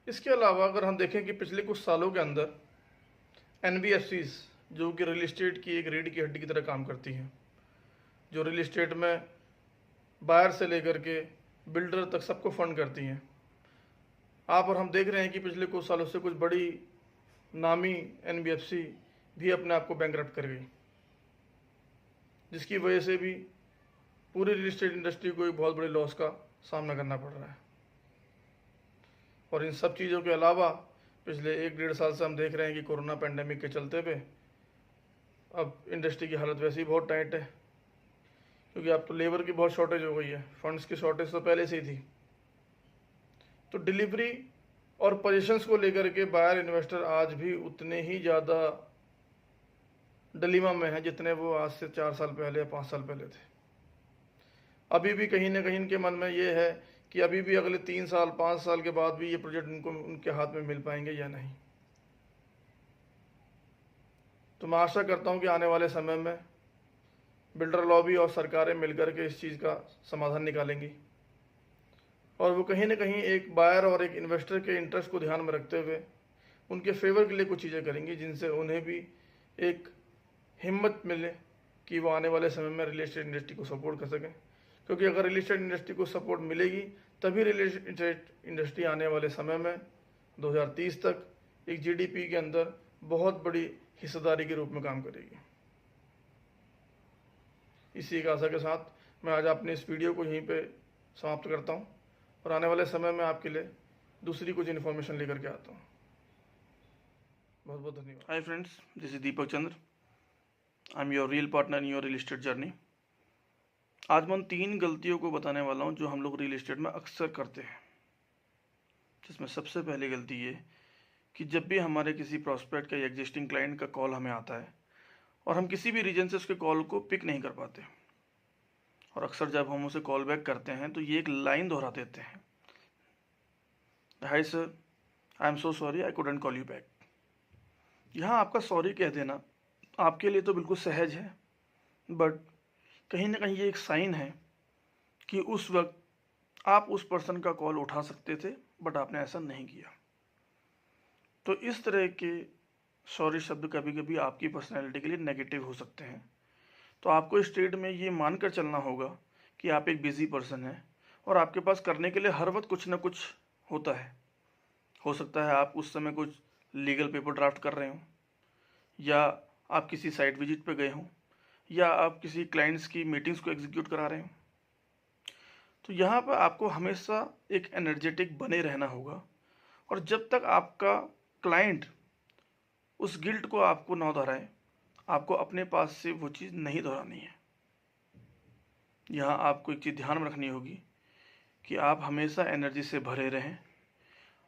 [SPEAKER 1] इसके अलावा अगर हम देखें कि पिछले कुछ सालों के अंदर NBFCs, जो कि रियल एस्टेट की एक रीढ़ की हड्डी की तरह काम करती हैं, जो रियल एस्टेट में बायर से लेकर के बिल्डर तक सबको फंड करती हैं, आप और हम देख रहे हैं कि पिछले कुछ सालों से कुछ बड़ी नामी NBFC भी अपने आप को बैंकरप्ट कर गई, जिसकी वजह से भी पूरी रियल एस्टेट इंडस्ट्री को एक बहुत बड़े लॉस का सामना करना पड़ रहा है। और इन सब चीज़ों के अलावा पिछले 1-1.5 साल से हम देख रहे हैं कि कोरोना पेंडेमिक के चलते हुए अब इंडस्ट्री की हालत वैसे ही बहुत टाइट है, क्योंकि अब तो लेबर की बहुत शॉर्टेज हो गई है, फंड्स की शॉर्टेज तो पहले से ही थी। तो डिलीवरी और पोजीशंस को लेकर के बायर इन्वेस्टर आज भी उतने ही ज़्यादा डिलीमा में हैं जितने वो आज से 4 साल पहले या 5 साल पहले थे। अभी भी कहीं ना कहीं इनके मन में ये है कि अभी भी अगले 3 साल 5 साल के बाद भी ये प्रोजेक्ट उनको उनके हाथ में मिल पाएंगे या नहीं। तो मैं आशा करता हूँ कि आने वाले समय में बिल्डर लॉबी और सरकारें मिलकर के इस चीज़ का समाधान निकालेंगी और वो कहीं ना कहीं एक बायर और एक इन्वेस्टर के इंटरेस्ट को ध्यान में रखते हुए उनके फेवर के लिए कुछ चीज़ें करेंगी, जिनसे उन्हें भी एक हिम्मत मिले कि वो आने वाले समय में रियल एस्टेट इंडस्ट्री को सपोर्ट कर सकें। क्योंकि अगर रियल एस्टेट इंडस्ट्री को सपोर्ट मिलेगी तभी रियल एस्टेट इंडस्ट्री आने वाले समय में 2030 तक एक GDP के अंदर बहुत बड़ी हिस्सेदारी के रूप में काम करेगी। इसी एक आशा के साथ मैं आज अपने इस वीडियो को यहीं पे समाप्त करता हूँ और आने वाले समय में आपके लिए दूसरी कुछ इन्फॉर्मेशन लेकर के आता हूँ। बहुत बहुत धन्यवाद। हाय friends, this is Deepak Chandra. I am your real partner in your real estate journey. आज मैं उन 3 गलतियों को बताने वाला हूँ जो हम लोग रियल एस्टेट में अक्सर करते हैं, जिसमें सबसे पहली गलती ये कि जब भी हमारे किसी प्रॉस्पेक्ट का या एग्जिस्टिंग क्लाइंट का कॉल हमें आता है और हम किसी भी रीजन से उसके कॉल को पिक नहीं कर पाते, और अक्सर जब हम उसे कॉल बैक करते हैं तो ये एक लाइन दोहरा देते हैं, hi sir, I am so sorry I couldn't call you back. यहाँ आपका सॉरी कह देना आपके लिए तो बिल्कुल सहज है, बट कहीं ना कहीं ये एक साइन है कि उस वक्त आप उस पर्सन का कॉल उठा सकते थे बट आपने ऐसा नहीं किया। तो इस तरह के सॉरी शब्द कभी कभी आपकी पर्सनैलिटी के लिए नेगेटिव हो सकते हैं। तो आपको इस ट्रेड में ये मानकर चलना होगा कि आप एक बिजी पर्सन हैं और आपके पास करने के लिए हर वक्त कुछ ना कुछ होता है। हो सकता है आप उस समय कुछ लीगल पेपर ड्राफ्ट कर रहे हों, या आप किसी साइट विजिट पे गए हों, या आप किसी क्लाइंट्स की मीटिंग्स को एग्जीक्यूट करा रहे हों। तो यहाँ पर आपको हमेशा एक एनर्जेटिक बने रहना होगा, और जब तक आपका क्लाइंट उस गिल्ट को आपको ना दोहराए, आपको अपने पास से वो चीज़ नहीं दोहरानी है। यहाँ आपको एक चीज़ ध्यान में रखनी होगी कि आप हमेशा एनर्जी से भरे रहें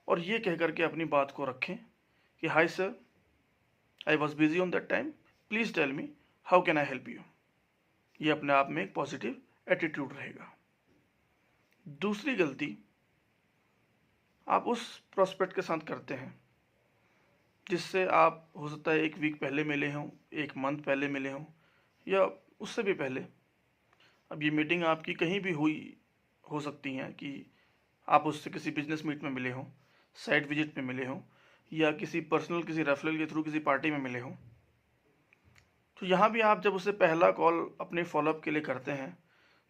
[SPEAKER 1] और ये कह करके अपनी बात को रखें कि hi sir, I was busy on that time, please tell me how can I help you. ये अपने आप में एक पॉजिटिव एटीट्यूड रहेगा। दूसरी गलती आप उस प्रोस्पेक्ट के साथ करते हैं जिससे आप हो सकता है 1 वीक पहले मिले हों, 1 मंथ पहले मिले हों, या उससे भी पहले। अब ये मीटिंग आपकी कहीं भी हुई हो सकती है कि आप उससे किसी बिजनेस मीट में मिले हों, साइट विजिट में मिले हों, या किसी पर्सनल किसी रेफरल के थ्रू किसी पार्टी में मिले हों। तो यहाँ भी आप जब उसे पहला कॉल अपने फॉलोअप के लिए करते हैं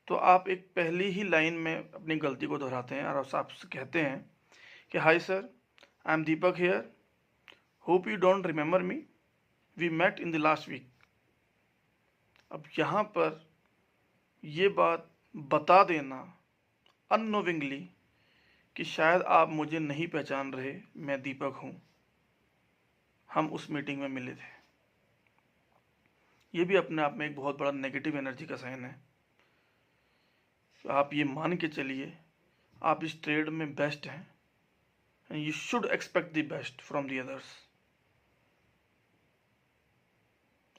[SPEAKER 1] तो आप एक पहली ही लाइन में अपनी गलती को दोहराते हैं और आपसे कहते हैं कि hi sir, I am Deepak here, hope you don't remember me, we met in the last week. अब यहाँ पर ये बात बता देना अननोविंगली कि शायद आप मुझे नहीं पहचान रहे, मैं दीपक हूँ, हम उस मीटिंग में मिले थे। ये भी अपने आप में एक बहुत बड़ा नेगेटिव एनर्जी का साइन है। तो आप ये मान के चलिए आप इस ट्रेड में बेस्ट हैं, and you should expect the best from the others.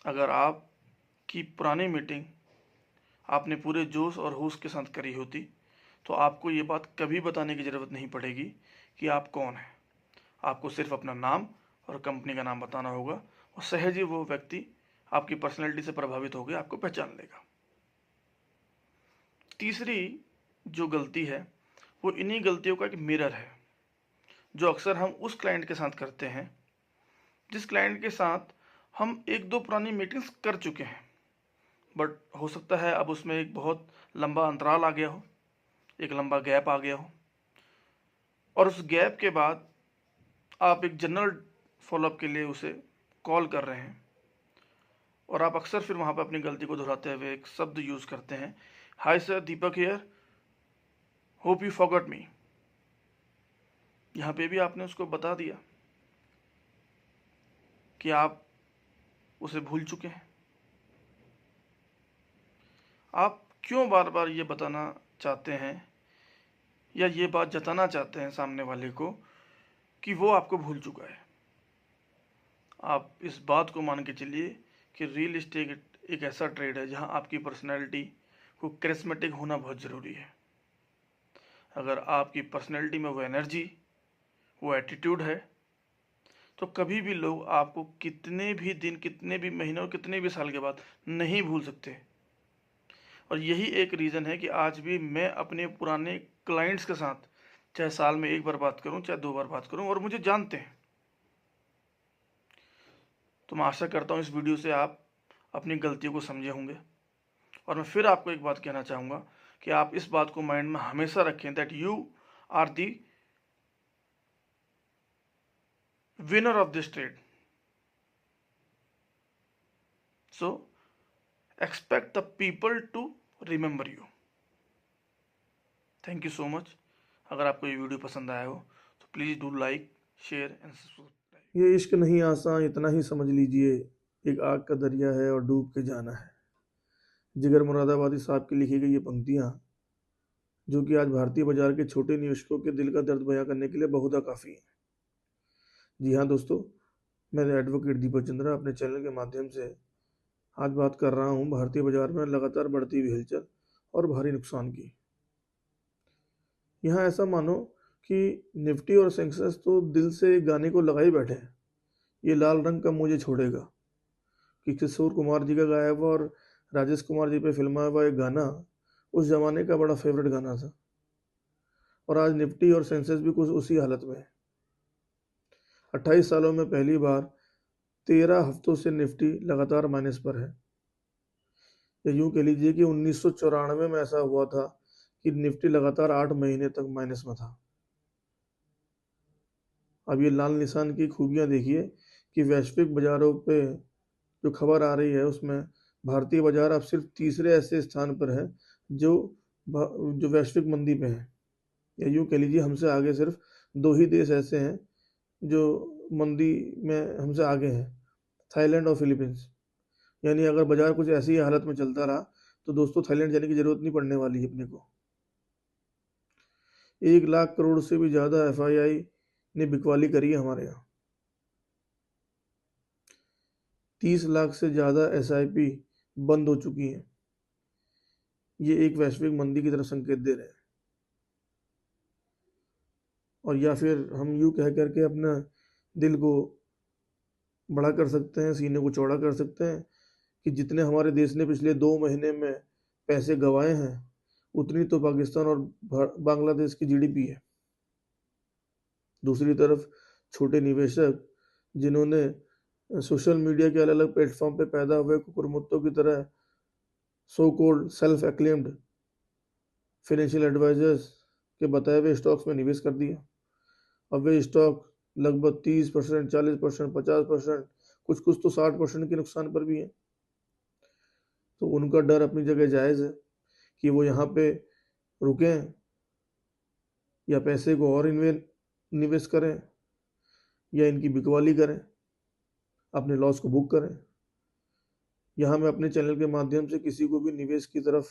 [SPEAKER 1] अगर आपकी पुरानी मीटिंग आपने पूरे जोश और होश के साथ करी होती तो आपको ये बात कभी बताने की ज़रूरत नहीं पड़ेगी कि आप कौन हैं। आपको सिर्फ अपना नाम और कंपनी का नाम बताना होगा और सहज ही वो व्यक्ति आपकी पर्सनैलिटी से प्रभावित होकर आपको पहचान लेगा। तीसरी जो गलती है वो इन्हीं गलतियों का एक मिरर है जो अक्सर हम उस क्लाइंट के साथ करते हैं जिस क्लाइंट के साथ हम एक दो पुरानी मीटिंग्स कर चुके हैं, बट हो सकता है अब उसमें एक बहुत लंबा अंतराल आ गया हो, एक लंबा गैप आ गया हो, और उस गैप के बाद आप एक जनरल फॉलोअप के लिए उसे कॉल कर रहे हैं और आप अक्सर फिर वहाँ पर अपनी गलती को दोहराते हुए एक शब्द यूज़ करते हैं, hi sir, Deepak here, hope you forgot me. यहाँ पे भी आपने उसको बता दिया कि आप उसे भूल चुके हैं। आप क्यों बार बार ये बताना चाहते हैं या ये बात जताना चाहते हैं सामने वाले को कि वो आपको भूल चुका है? आप इस बात को मान के चलिए कि रियल एस्टेट एक ऐसा ट्रेड है जहां आपकी पर्सनैलिटी को करिस्मेटिक होना बहुत ज़रूरी है। अगर आपकी पर्सनैलिटी में वो एनर्जी, वो एटीट्यूड है तो कभी भी लोग आपको कितने भी दिन, कितने भी महीनों और कितने भी साल के बाद नहीं भूल सकते। और यही एक रीज़न है कि आज भी मैं अपने पुराने क्लाइंट्स के साथ चाहे साल में एक बार बात करूं, चाहे 2 बार बात करूं, और मुझे जानते हैं। तो मैं आशा करता हूं इस वीडियो से आप अपनी गलतियों को समझे होंगे। और मैं फिर आपको एक बात कहना चाहूँगा कि आप इस बात को माइंड में हमेशा रखें that you are the winner of this trade. So expect the people to remember you. Thank you so much. अगर आपको ये वीडियो पसंद आया हो तो please do like, share and subscribe.
[SPEAKER 2] ये इश्क नहीं आसान, इतना ही समझ लीजिए, एक आग का दरिया है और डूब के जाना है। जिगर मुरादाबादी साहब की लिखी गई ये पंक्तियाँ जो कि आज भारतीय बाजार के छोटे निवेशकों के दिल का दर्द बयां करने के लिए बहुधा काफ़ी है। जी हाँ दोस्तों, मैं एडवोकेट दीपक चंद्रा अपने चैनल के माध्यम से आज बात कर रहा हूँ भारतीय बाजार में लगातार बढ़ती हुई हलचल और भारी नुकसान की। यहाँ ऐसा मानो कि निफ्टी और सेंसेक्स तो दिल से गाने को लगा ही बैठे हैं, ये लाल रंग का मुझे छोड़ेगा, कि किशोर कुमार जी का गाया हुआ और राजेश कुमार जी पे फिल्माया हुआ एक गाना उस जमाने का बड़ा फेवरेट गाना था। और आज निफ्टी और सेंसेक्स भी कुछ उसी हालत में है। 28 सालों में पहली बार 13 हफ्तों से निफ्टी लगातार माइनस पर है। या यूं कह लीजिए कि 1994 में ऐसा हुआ था कि निफ्टी लगातार 8 महीने तक माइनस में था। अब ये लाल निशान की खूबियां देखिए कि वैश्विक बाजारों पे जो खबर आ रही है उसमें भारतीय बाजार अब सिर्फ तीसरे ऐसे स्थान पर है जो जो वैश्विक मंदी पे है। या यूं कह लीजिए हमसे आगे सिर्फ 2 ही देश ऐसे हैं जो मंदी में हमसे आगे हैं, थाईलैंड और फिलीपींस। यानी अगर बाजार कुछ ऐसी हालत में चलता रहा तो दोस्तों थाईलैंड जाने की जरूरत नहीं पड़ने वाली है अपने को। 1 लाख करोड़ से भी ज्यादा एफआईआई ने बिकवाली करी है हमारे यहाँ। 30 लाख से ज्यादा एसआईपी बंद हो चुकी हैं। ये एक वैश्विक मंदी की तरफ संकेत दे रहे हैं। और या फिर हम यूं कह करके अपना दिल को बड़ा कर सकते हैं, सीने को चौड़ा कर सकते हैं कि जितने हमारे देश ने पिछले 2 महीने में पैसे गंवाए हैं उतनी तो पाकिस्तान और बांग्लादेश की जीडीपी है। दूसरी तरफ छोटे निवेशक जिन्होंने सोशल मीडिया के अलग अलग प्लेटफॉर्म पे पैदा हुए कुकुरमुत्तों की तरह so called self acclaimed financial advisors के बताए हुए स्टॉक्स में निवेश कर दिया। अब वे स्टॉक लगभग 30%, 40%, 50%, कुछ कुछ तो 60% के नुकसान पर भी है। तो उनका डर अपनी जगह जायज़ है कि वो यहाँ पे रुकें या पैसे को और निवेश करें या इनकी बिकवाली करें, अपने लॉस को बुक करें। यहाँ मैं अपने चैनल के माध्यम से किसी को भी निवेश की तरफ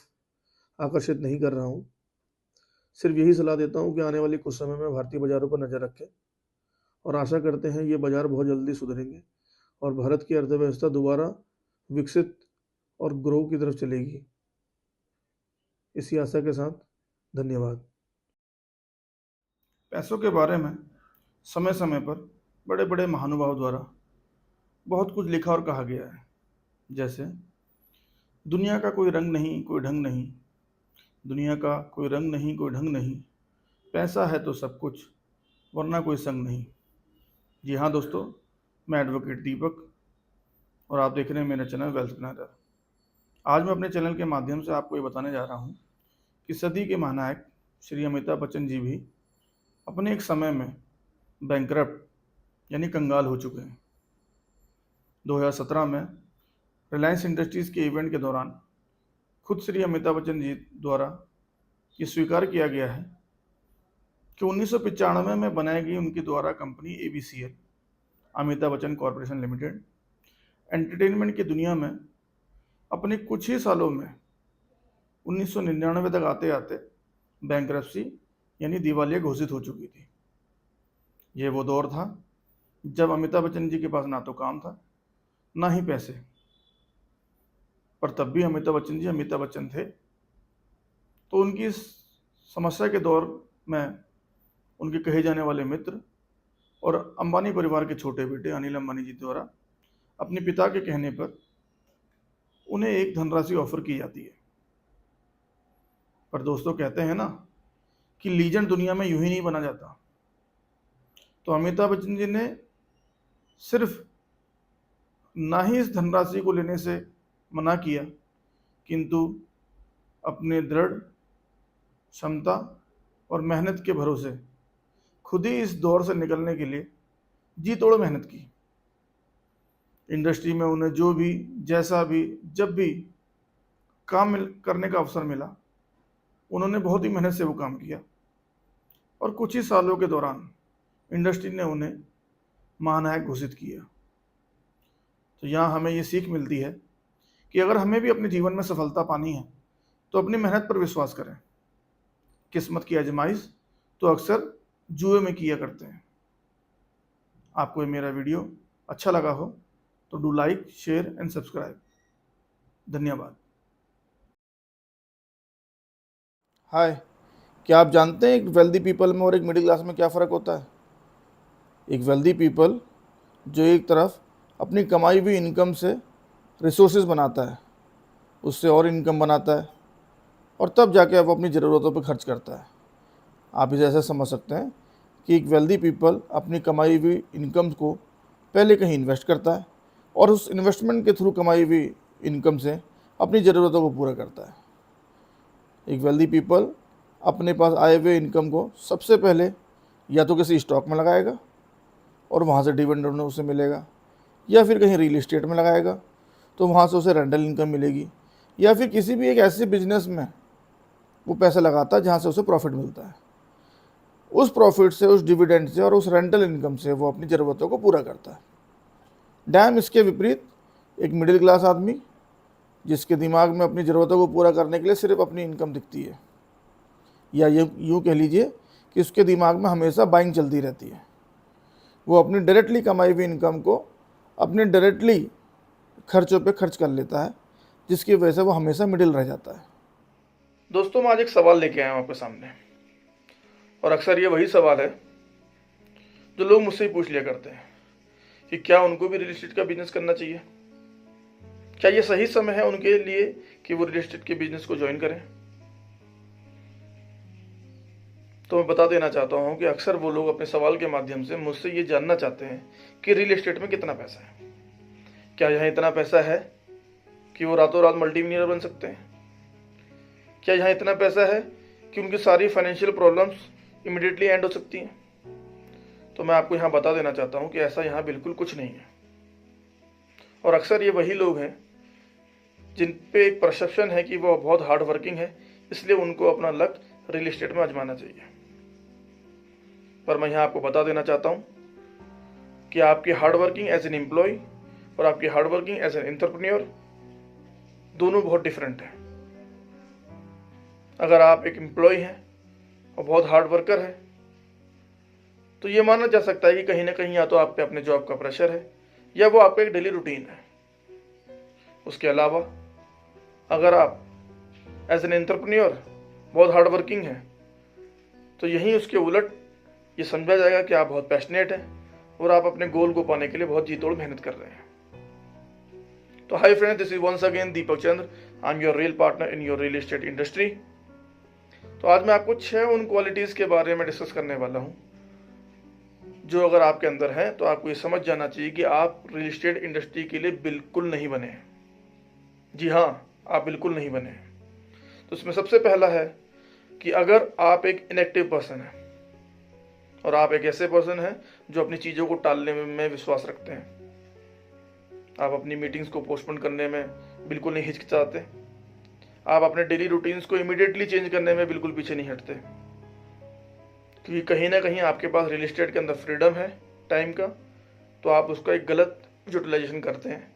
[SPEAKER 2] आकर्षित नहीं कर रहा हूँ। सिर्फ यही सलाह देता हूँ कि आने वाले कुछ समय में भारतीय बाजारों पर नज़र रखें और आशा करते हैं ये बाजार बहुत जल्दी सुधरेंगे और भारत की अर्थव्यवस्था दोबारा विकसित और ग्रो की तरफ चलेगी। इसी आशा के साथ धन्यवाद।
[SPEAKER 1] पैसों के बारे में समय समय पर बड़े बड़े महानुभाव द्वारा बहुत कुछ लिखा और कहा गया है। जैसे दुनिया का कोई रंग नहीं कोई ढंग नहीं, दुनिया का कोई रंग नहीं कोई ढंग नहीं, पैसा है तो सब कुछ वरना कोई संग नहीं। जी हाँ दोस्तों, मैं एडवोकेट दीपक और आप देख रहे हैं मेरा चैनल वेल्थ प्लानर। आज मैं अपने चैनल के माध्यम से आपको ये बताने जा रहा हूँ कि सदी के महानायक श्री अमिताभ बच्चन जी भी अपने एक समय में बैंकरप्ट यानी कंगाल हो चुके हैं। 2017 में रिलायंस इंडस्ट्रीज़ के इवेंट के दौरान खुद श्री अमिताभ बच्चन जी द्वारा ये स्वीकार किया गया है कि 1995 में बनाई गई उनके द्वारा company ABCL Amitabh Bachchan corporation limited entertainment की दुनिया में अपने कुछ ही सालों में 1999 तक आते आते बैंकरप्सी यानी दिवालिया घोषित हो चुकी थी। यह वो दौर था जब अमिताभ बच्चन जी के पास ना तो काम था ना ही पैसे, पर तब भी अमिताभ बच्चन जी अमिताभ बच्चन थे। तो उनकी इस समस्या के दौर में उनके कहे जाने वाले मित्र और अंबानी परिवार के छोटे बेटे अनिल अंबानी जी द्वारा अपने पिता के कहने पर उन्हें एक धनराशि ऑफर की जाती है। पर दोस्तों कहते हैं ना कि लीजेंड दुनिया में यूं ही नहीं बना जाता। तो अमिताभ बच्चन जी ने सिर्फ ना ही इस धनराशि को लेने से मना किया, किंतु अपने दृढ़ क्षमता और मेहनत के भरोसे खुद ही इस दौर से निकलने के लिए जी तोड़ मेहनत की। इंडस्ट्री में उन्हें जो भी जैसा भी जब भी काम करने का अवसर मिला उन्होंने बहुत ही मेहनत से वो काम किया और कुछ ही सालों के दौरान इंडस्ट्री ने उन्हें महानायक घोषित किया। तो यहाँ हमें ये सीख मिलती है कि अगर हमें भी अपने जीवन में सफलता पानी है तो अपनी मेहनत पर विश्वास करें। किस्मत की आजमाइश तो अक्सर जुए में किया करते हैं। आपको ये मेरा वीडियो अच्छा लगा हो तो do like share and subscribe. धन्यवाद। हाय, क्या आप जानते हैं एक वेल्दी पीपल में और एक मिडिल क्लास में क्या फ़र्क होता है? एक वेल्दी पीपल जो एक तरफ अपनी कमाई हुई इनकम से रिसोर्सेज बनाता है, उससे और इनकम बनाता है और तब जाके वो अपनी ज़रूरतों पर खर्च करता है। आप इसे ऐसे समझ सकते हैं कि एक वेल्दी पीपल अपनी कमाई हुई इनकम को पहले कहीं इन्वेस्ट करता है और उस इन्वेस्टमेंट के थ्रू कमाई हुई इनकम से अपनी ज़रूरतों को पूरा करता है। एक वेल्दी पीपल अपने पास आए हुए इनकम को सबसे पहले या तो किसी स्टॉक में लगाएगा और वहाँ से डिविडेंड उसे मिलेगा, या फिर कहीं रियल एस्टेट में लगाएगा तो वहाँ से उसे रेंटल इनकम मिलेगी, या फिर किसी भी एक ऐसे बिजनेस में वो पैसा लगाता है जहाँ से उसे प्रॉफिट मिलता है। उस प्रॉफिट से, उस डिविडेंड से और उस रेंटल इनकम से वो अपनी ज़रूरतों को पूरा करता है। डैम इसके विपरीत एक मिडिल क्लास आदमी जिसके दिमाग में अपनी ज़रूरतों को पूरा करने के लिए सिर्फ अपनी इनकम दिखती है, या ये यूँ कह लीजिए कि उसके दिमाग में हमेशा बाइंग चलती रहती है। वो अपनी डायरेक्टली कमाई हुई इनकम को अपने डायरेक्टली खर्चों पे खर्च कर लेता है, जिसकी वजह से वो हमेशा मिडिल रह जाता है। दोस्तों, मैं आज एक सवाल लेके आया हूँ आपके सामने, और अक्सर ये वही सवाल है जो लोग मुझसे ही पूछ लिया करते हैं कि क्या उनको भी रियल एस्टेट का बिजनेस करना चाहिए, क्या ये सही समय है उनके लिए कि वो रियल एस्टेट के बिजनेस को ज्वाइन करें। तो मैं बता देना चाहता हूँ कि अक्सर वो लोग अपने सवाल के माध्यम से मुझसे ये जानना चाहते हैं कि रियल एस्टेट में कितना पैसा है, क्या यहाँ इतना पैसा है कि वो रातों रात मल्टीमिलियनर बन सकते हैं, क्या यहाँ इतना पैसा है कि उनकी सारी फाइनेंशियल प्रॉब्लम्स इमिडिएटली एंड हो सकती हैं। तो मैं आपको यहाँ बता देना चाहता हूँ कि ऐसा यहाँ बिल्कुल कुछ नहीं है। और अक्सर ये वही लोग हैं जिन पे एक परसेप्शन है कि वो बहुत हार्ड वर्किंग है, इसलिए उनको अपना लक रियल एस्टेट में आजमाना चाहिए। पर मैं यहाँ आपको बता देना चाहता हूँ कि आपकी hard working as an employee और आपकी hard working as an entrepreneur दोनों बहुत डिफरेंट है। अगर आप एक एम्प्लॉय हैं और बहुत हार्ड वर्कर है, तो ये माना जा सकता है कि कहीं ना कहीं या तो आप पे अपने जॉब का प्रेशर है या वो आपका एक डेली रूटीन है। उसके अलावा अगर आप एज एन एंटरप्रेन्योर बहुत हार्ड वर्किंग है, तो यहीं उसके उलट ये समझा जाएगा कि आप बहुत पैशनेट हैं और आप अपने गोल को पाने के लिए बहुत जी तोड़ मेहनत कर रहे हैं। तो hi friends, this is once again Deepak Chandra. I am your real partner in your real estate industry. तो आज मैं आपको 6 उन क्वालिटीज़ के बारे में डिस्कस करने वाला हूँ जो अगर आपके अंदर हैं तो आपको ये समझ जाना चाहिए कि आप रियल एस्टेट इंडस्ट्री के लिए बिल्कुल नहीं बने हैं। जी हाँ, आप बिल्कुल नहीं बने हैं। तो उसमें सबसे पहला है कि अगर आप एक इनएक्टिव पर्सन हैं और आप एक ऐसे पर्सन हैं जो अपनी चीज़ों को टालने में विश्वास रखते हैं, आप अपनी मीटिंग्स को पोस्टपोन करने में बिल्कुल नहीं हिचकिचाते, आप अपने डेली रूटीन्स को इमीडिएटली चेंज करने में बिल्कुल पीछे नहीं हटते, क्योंकि कहीं ना कहीं आपके पास रियल एस्टेट के अंदर फ्रीडम है टाइम का, तो आप उसका एक गलत यूटिलाइजेशन करते हैं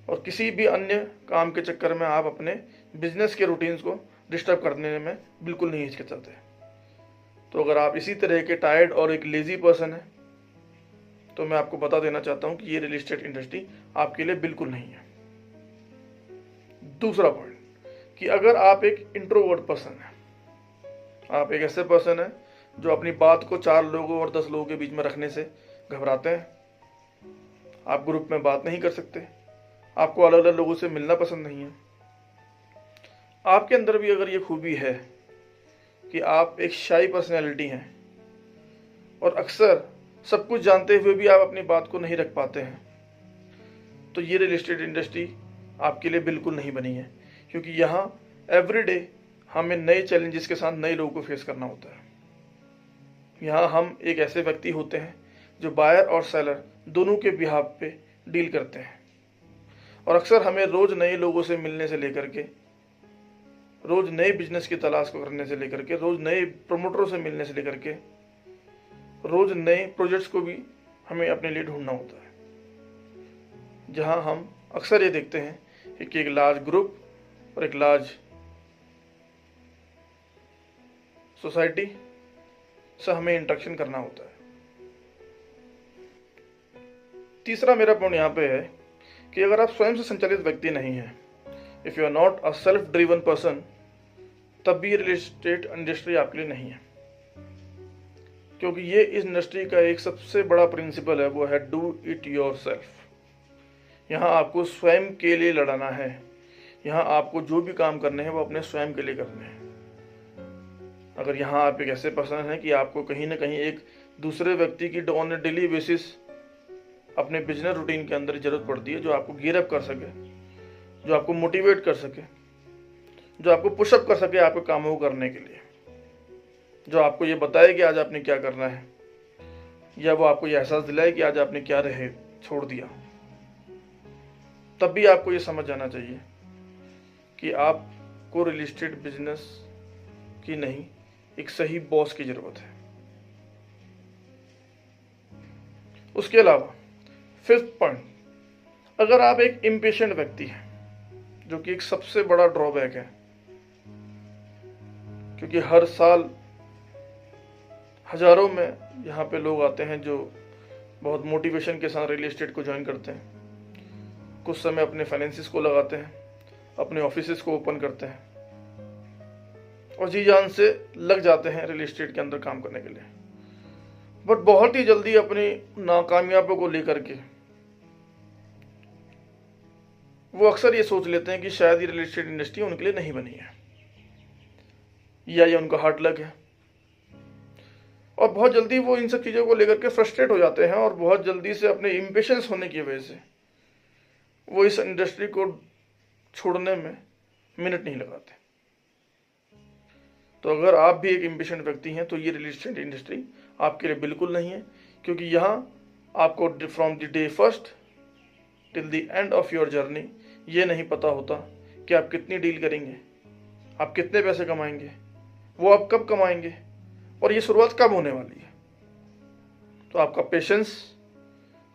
[SPEAKER 1] और किसी भी अन्य काम के चक्कर में आप अपने बिजनेस के रूटीन्स को डिस्टर्ब करने में बिल्कुल नहीं हिचकिचाते। तो अगर आप इसी तरह के टायर्ड और एक लेजी पर्सन है तो मैं आपको बता देना चाहता हूं कि ये रियल एस्टेट इंडस्ट्री आपके लिए बिल्कुल नहीं है। दूसरा पॉइंट कि अगर आप एक इंट्रोवर्ट पर्सन है, आप एक ऐसे पर्सन है जो अपनी बात को 4 लोगों और 10 लोगों के बीच में रखने से घबराते हैं, आप ग्रुप में बात नहीं कर सकते, आपको अलग अलग लोगों से मिलना पसंद नहीं है, आपके अंदर भी अगर ये खूबी है कि आप एक शाई पर्सनैलिटी हैं और अक्सर सब कुछ जानते हुए भी आप अपनी बात को नहीं रख पाते हैं, तो ये रियल एस्टेट इंडस्ट्री आपके लिए बिल्कुल नहीं बनी है, क्योंकि यहाँ एवरीडे हमें नए चैलेंजेस के साथ नए लोगों को फेस करना होता है। यहाँ हम एक ऐसे व्यक्ति होते हैं जो बायर और सेलर दोनों के बिहाफ पे डील करते हैं और अक्सर हमें रोज़ नए लोगों से मिलने से लेकर के, रोज़ नए बिजनेस की तलाश को करने से लेकर के, रोज़ नए प्रमोटरों से मिलने से लेकर के, रोज़ नए प्रोजेक्ट्स को भी हमें अपने लिए ढूंढना होता है, जहां हम अक्सर ये देखते हैं कि एक लार्ज ग्रुप और एक लार्ज सोसाइटी से हमें इंटरेक्शन करना होता है। तीसरा मेरा पॉइंट यहाँ पे है कि अगर आप स्वयं से संचालित व्यक्ति नहीं हैं, if you are not a self driven person, तब भी रियल एस्टेट इंडस्ट्री आपके लिए नहीं है, क्योंकि ये इस इंडस्ट्री का एक सबसे बड़ा प्रिंसिपल है, वो है डू इट योर सेल्फ। यहाँ आपको स्वयं के लिए लड़ना है, यहाँ आपको जो भी काम करने हैं वो अपने स्वयं के लिए करने हैं। अगर यहाँ आप एक ऐसे पर्सन हैं कि आपको कहीं ना कहीं एक दूसरे व्यक्ति की ऑन ए डेली बेसिस अपने बिजनेस रूटीन के अंदर जरूरत पड़ती है, जो आपको गियर अप कर सके, जो आपको मोटिवेट कर सके, जो आपको पुशअप कर सके आपके कामों को करने के लिए, जो आपको ये बताए कि आज आपने क्या करना है, या वो आपको ये एहसास दिलाए कि आज आपने क्या रहे छोड़ दिया, तब भी आपको ये समझ जाना चाहिए कि आपको रियल एस्टेट बिजनेस की नहीं, एक सही बॉस की जरूरत है। उसके अलावा 5th पॉइंट, अगर आप एक इम्पेशेंट व्यक्ति हैं, जो कि एक सबसे बड़ा ड्रॉबैक है, क्योंकि हर साल हजारों में यहाँ पे लोग आते हैं जो बहुत मोटिवेशन के साथ रियल एस्टेट को ज्वाइन करते हैं, कुछ समय अपने फाइनेंसिस को लगाते हैं, अपने ऑफिसेस को ओपन करते हैं और जी जान से लग जाते हैं रियल एस्टेट के अंदर काम करने के लिए, बट बहुत ही जल्दी अपनी नाकामयाबियों को लेकर के वो अक्सर ये सोच लेते हैं कि शायद ये रियल एस्टेट इंडस्ट्री उनके लिए नहीं बनी है, या ये उनका हार्ड लक है, और बहुत जल्दी वो इन सब चीज़ों को लेकर के फ्रस्ट्रेट हो जाते हैं और बहुत जल्दी से अपने इम्पेशेंस होने की वजह से वो इस इंडस्ट्री को छोड़ने में मिनट नहीं लगाते। तो अगर आप भी एक इम्पेशेंट व्यक्ति हैं तो ये रियल एस्टेट इंडस्ट्री आपके लिए बिल्कुल नहीं है, क्योंकि यहाँ आपको from the day first till the end of your journey ये नहीं पता होता कि आप कितनी डील करेंगे, आप कितने पैसे कमाएंगे, वो आप कब कमाएंगे और ये शुरुआत कब होने वाली है। तो आपका पेशेंस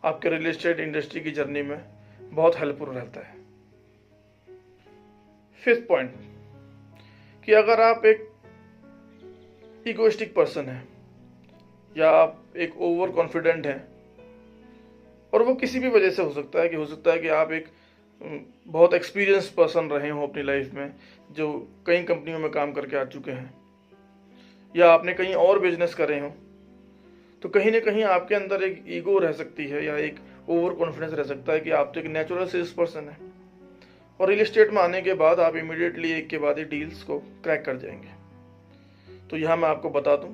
[SPEAKER 1] आपके रियल एस्टेट इंडस्ट्री की जर्नी में बहुत हेल्पफुल रहता है। 5th पॉइंट कि अगर आप एक इगोइस्टिक पर्सन हैं या आप एक ओवर कॉन्फिडेंट हैं, और वो किसी भी वजह से हो सकता है कि आप एक बहुत एक्सपीरियंस पर्सन रहे हो अपनी लाइफ में, जो कई कंपनियों में काम करके आ चुके हैं, या आपने कहीं और बिजनेस करे हो, तो कहीं ना कहीं आपके अंदर एक ईगो रह सकती है या एक ओवर कॉन्फिडेंस रह सकता है कि आप तो एक नेचुरल सेल्स पर्सन है, और रियल एस्टेट में आने के बाद आप इमीडिएटली एक के बाद एक डील्स को क्रैक कर जाएंगे। तो यहाँ मैं आपको बता दूं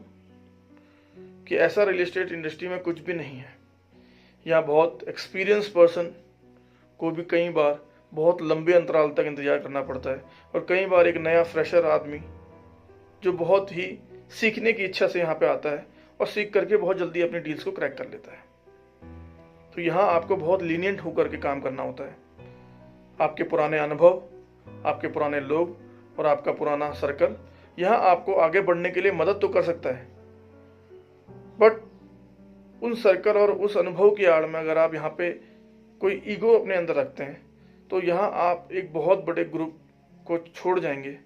[SPEAKER 1] कि ऐसा रियल एस्टेट इंडस्ट्री में कुछ भी नहीं है। यहाँ बहुत एक्सपीरियंस पर्सन को भी कई बार बहुत लंबे अंतराल तक इंतजार करना पड़ता है, और कई बार एक नया फ्रेशर आदमी जो बहुत ही सीखने की इच्छा से यहाँ पे आता है और सीख करके बहुत जल्दी अपनी डील्स को क्रैक कर लेता है। तो यहाँ आपको बहुत लीनियंट होकर के काम करना होता है। आपके पुराने अनुभव, आपके पुराने लोग और आपका पुराना सर्कल यहाँ आपको आगे बढ़ने के लिए मदद तो कर सकता है, बट उन सर्कल और उस अनुभव की आड़ में अगर आप यहाँ पे कोई ईगो अपने अंदर रखते हैं, तो यहाँ आप एक बहुत बड़े ग्रुप को छोड़ जाएंगे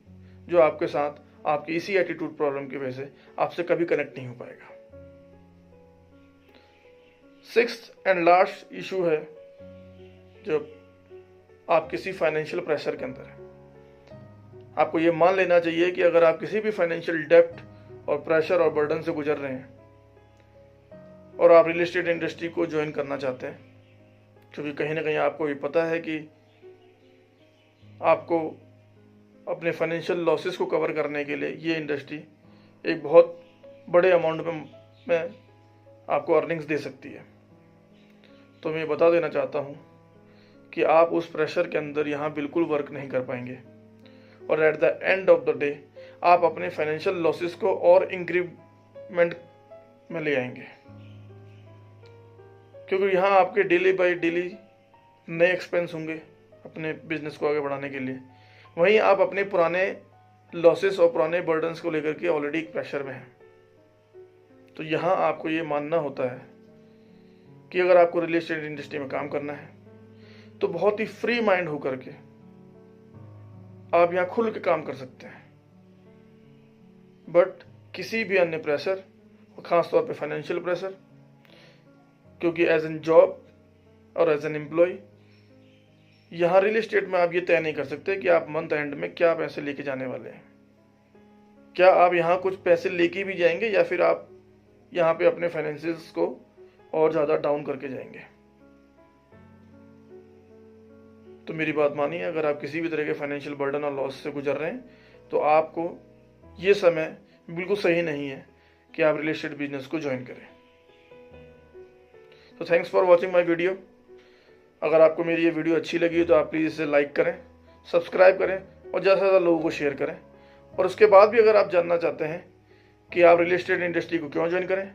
[SPEAKER 1] जो आपके साथ आपकी इसी एटीट्यूड प्रॉब्लम की वजह से आपसे कभी कनेक्ट नहीं हो पाएगा। सिक्स्थ एंड लास्ट इशू है जब आप किसी फाइनेंशियल प्रेशर के अंदर है। आपको ये मान लेना चाहिए कि अगर आप किसी भी फाइनेंशियल डेप्ट और प्रेशर और बर्डन से गुजर रहे हैं और आप रियल एस्टेट इंडस्ट्री को ज्वाइन करना चाहते हैं, क्योंकि कहीं ना कहीं आपको भी पता है कि आपको अपने फाइनेंशियल लॉसेस को कवर करने के लिए ये इंडस्ट्री एक बहुत बड़े अमाउंट में आपको अर्निंग्स दे सकती है। तो मैं बता देना चाहता हूँ कि आप उस प्रेशर के अंदर यहाँ बिल्कुल वर्क नहीं कर पाएंगे, और at the end of the day आप अपने फाइनेंशियल लॉसेस को और इंक्रीमेंट में ले आएंगे, क्योंकि यहाँ आपके डेली बाय डेली नए एक्सपेंस होंगे अपने बिजनेस को आगे बढ़ाने के लिए। वहीं आप अपने पुराने लॉसेस और पुराने बर्डन्स को लेकर के ऑलरेडी एक प्रेशर में हैं। तो यहाँ आपको ये मानना होता है कि अगर आपको रियल एस्टेट इंडस्ट्री में काम करना है तो बहुत ही फ्री माइंड होकर के आप यहाँ खुल के काम कर सकते हैं, बट किसी भी अन्य प्रेशर, खासतौर पे फाइनेंशियल प्रेशर, क्योंकि एज एन जॉब और एज एन एम्प्लॉय यहाँ रियल एस्टेट में आप ये तय नहीं कर सकते कि आप मंथ एंड में क्या पैसे लेके जाने वाले हैं। क्या आप यहाँ कुछ पैसे लेके भी जाएंगे या फिर आप यहाँ पे अपने फाइनेंसिस को और ज़्यादा डाउन करके जाएंगे। तो मेरी बात मानिए, अगर आप किसी भी तरह के फाइनेंशियल बर्डन और लॉस से गुजर रहे हैं तो आपको ये समय बिल्कुल सही नहीं है कि आप रियल एस्टेट बिजनेस को ज्वाइन करें। तो thanks for watching my video. अगर आपको मेरी ये वीडियो अच्छी लगी तो आप प्लीज़ इसे लाइक करें, सब्सक्राइब करें और ज़्यादा से ज़्यादा लोगों को शेयर करें। और उसके बाद भी अगर आप जानना चाहते हैं कि आप रियल एस्टेट इंडस्ट्री को क्यों ज्वाइन करें,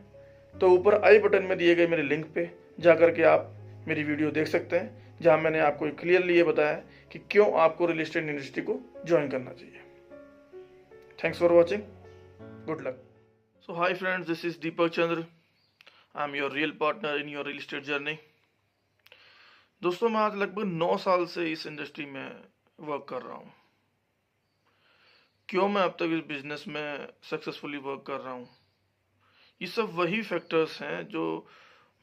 [SPEAKER 1] तो ऊपर आई बटन में दिए गए मेरे लिंक पे जाकर के आप मेरी वीडियो देख सकते हैं, जहां मैंने आपको क्लियरली ये बताया कि क्यों आपको रियल एस्टेट इंडस्ट्री को ज्वाइन करना चाहिए। Thanks for watching, good luck. So hi friends, this is Deepak Chandra. I am your real partner in your real estate journey. दोस्तों, मैं आज लगभग 9 साल से इस इंडस्ट्री में वर्क कर रहा हूँ। क्यों मैं अब तक इस बिजनेस में सक्सेसफुली वर्क कर रहा हूँ, ये सब वही फैक्टर्स हैं जो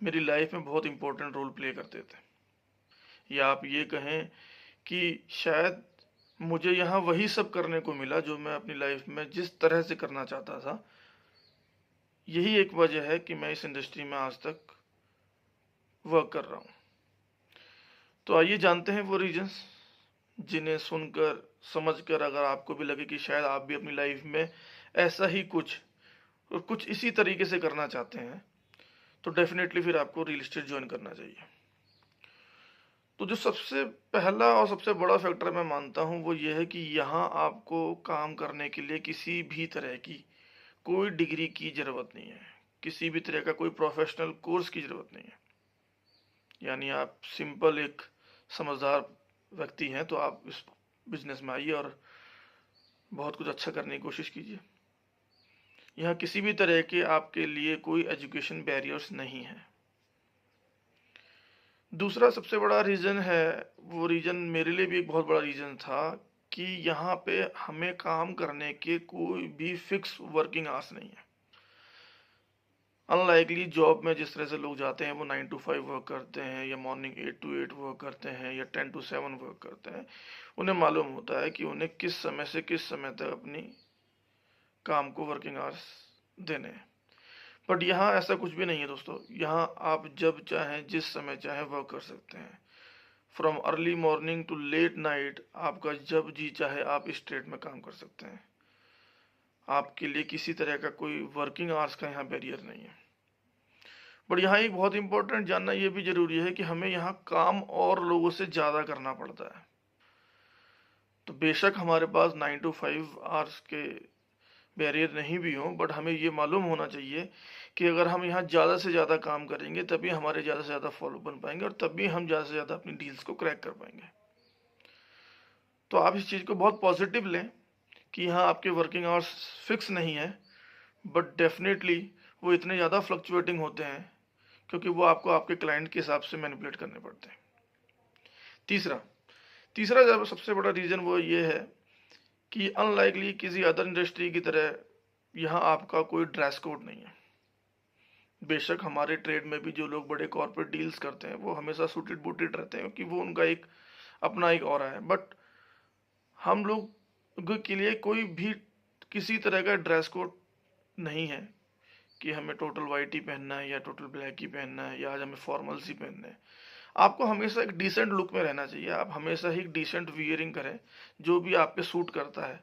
[SPEAKER 1] मेरी लाइफ में बहुत इंपॉर्टेंट रोल प्ले करते थे। या आप ये कहें कि शायद मुझे यहाँ वही सब करने को मिला जो मैं अपनी लाइफ में जिस तरह से करना चाहता था। यही एक वजह है कि मैं इस इंडस्ट्री में आज तक वर्क कर रहा हूँ। तो आइए जानते हैं वो रीजंस जिन्हें सुनकर समझकर अगर आपको भी लगे कि शायद आप भी अपनी लाइफ में ऐसा ही कुछ इसी तरीके से करना चाहते हैं, तो डेफिनेटली फिर आपको रियल एस्टेट ज्वाइन करना चाहिए। तो जो सबसे पहला और सबसे बड़ा फैक्टर मैं मानता हूँ वो ये है कि यहाँ आपको काम करने के लिए किसी भी तरह की कोई डिग्री की ज़रूरत नहीं है, किसी भी तरह का कोई प्रोफेशनल कोर्स की ज़रूरत नहीं है। यानी आप सिंपल एक समझदार व्यक्ति हैं तो आप इस बिजनेस में आइए और बहुत कुछ अच्छा करने की कोशिश कीजिए। यहाँ किसी भी तरह के आपके लिए कोई एजुकेशन बैरियर्स नहीं है। दूसरा सबसे बड़ा रीज़न है, वो रीज़न मेरे लिए भी एक बहुत बड़ा रीज़न था कि यहाँ पे हमें काम करने के कोई भी फिक्स वर्किंग आवर्स नहीं है। अनलाइकली जॉब में जिस तरह से लोग जाते हैं वो 9 to 5 वर्क करते हैं, या मॉर्निंग 8 to 8 वर्क करते हैं, या 10 to 7 वर्क करते हैं, उन्हें मालूम होता है कि उन्हें किस समय से किस समय तक अपनी काम को वर्किंग आवर्स देने हैं। बट यहाँ ऐसा कुछ भी नहीं है दोस्तों। यहाँ आप जब चाहें जिस समय चाहें वर्क कर सकते हैं। From early morning to late night आपका जब जी चाहे आप इस ट्रेड में काम कर सकते हैं। आपके लिए किसी तरह का कोई वर्किंग आवर्स का यहाँ बैरियर नहीं है। बट यहाँ एक बहुत इंपॉर्टेंट जानना ये भी जरूरी है कि हमें यहाँ काम और लोगों से ज़्यादा करना पड़ता है। तो बेशक हमारे पास 9 to 5 आवर्स के बैरियर नहीं भी हों, बट हमें ये मालूम होना चाहिए कि अगर हम यहाँ ज़्यादा से ज़्यादा काम करेंगे तभी हमारे ज़्यादा से ज़्यादा फॉलो बन पाएंगे, और तभी हम ज़्यादा से ज़्यादा अपनी डील्स को क्रैक कर पाएंगे। तो आप इस चीज़ को बहुत पॉजिटिव लें कि यहाँ आपके वर्किंग आवर्स फिक्स नहीं है, बट डेफिनेटली वो इतने ज़्यादा फ्लक्चुएटिंग होते हैं क्योंकि वो आपको आपके क्लाइंट के हिसाब से मैनिपुलेट करने पड़ते हैं। तीसरा जब सबसे बड़ा रीज़न वो ये है कि अनलाइकली किसी अदर इंडस्ट्री की तरह यहाँ आपका कोई ड्रेस कोड नहीं है। बेशक हमारे ट्रेड में भी जो लोग बड़े कॉर्पोरेट डील्स करते हैं वो हमेशा सूटेड बूटेड रहते हैं क्योंकि वो उनका एक अपना एक ऑरा है। बट हम लोग के लिए कोई भी किसी तरह का ड्रेस कोड नहीं है कि हमें टोटल वाइट ही पहनना है या टोटल ब्लैक ही पहनना है या आज हमें फॉर्मल्स ही पहनना है। आपको हमेशा एक डिसेंट लुक में रहना चाहिए। आप हमेशा ही डिसेंट वियरिंग करें जो भी आप पे सूट करता है।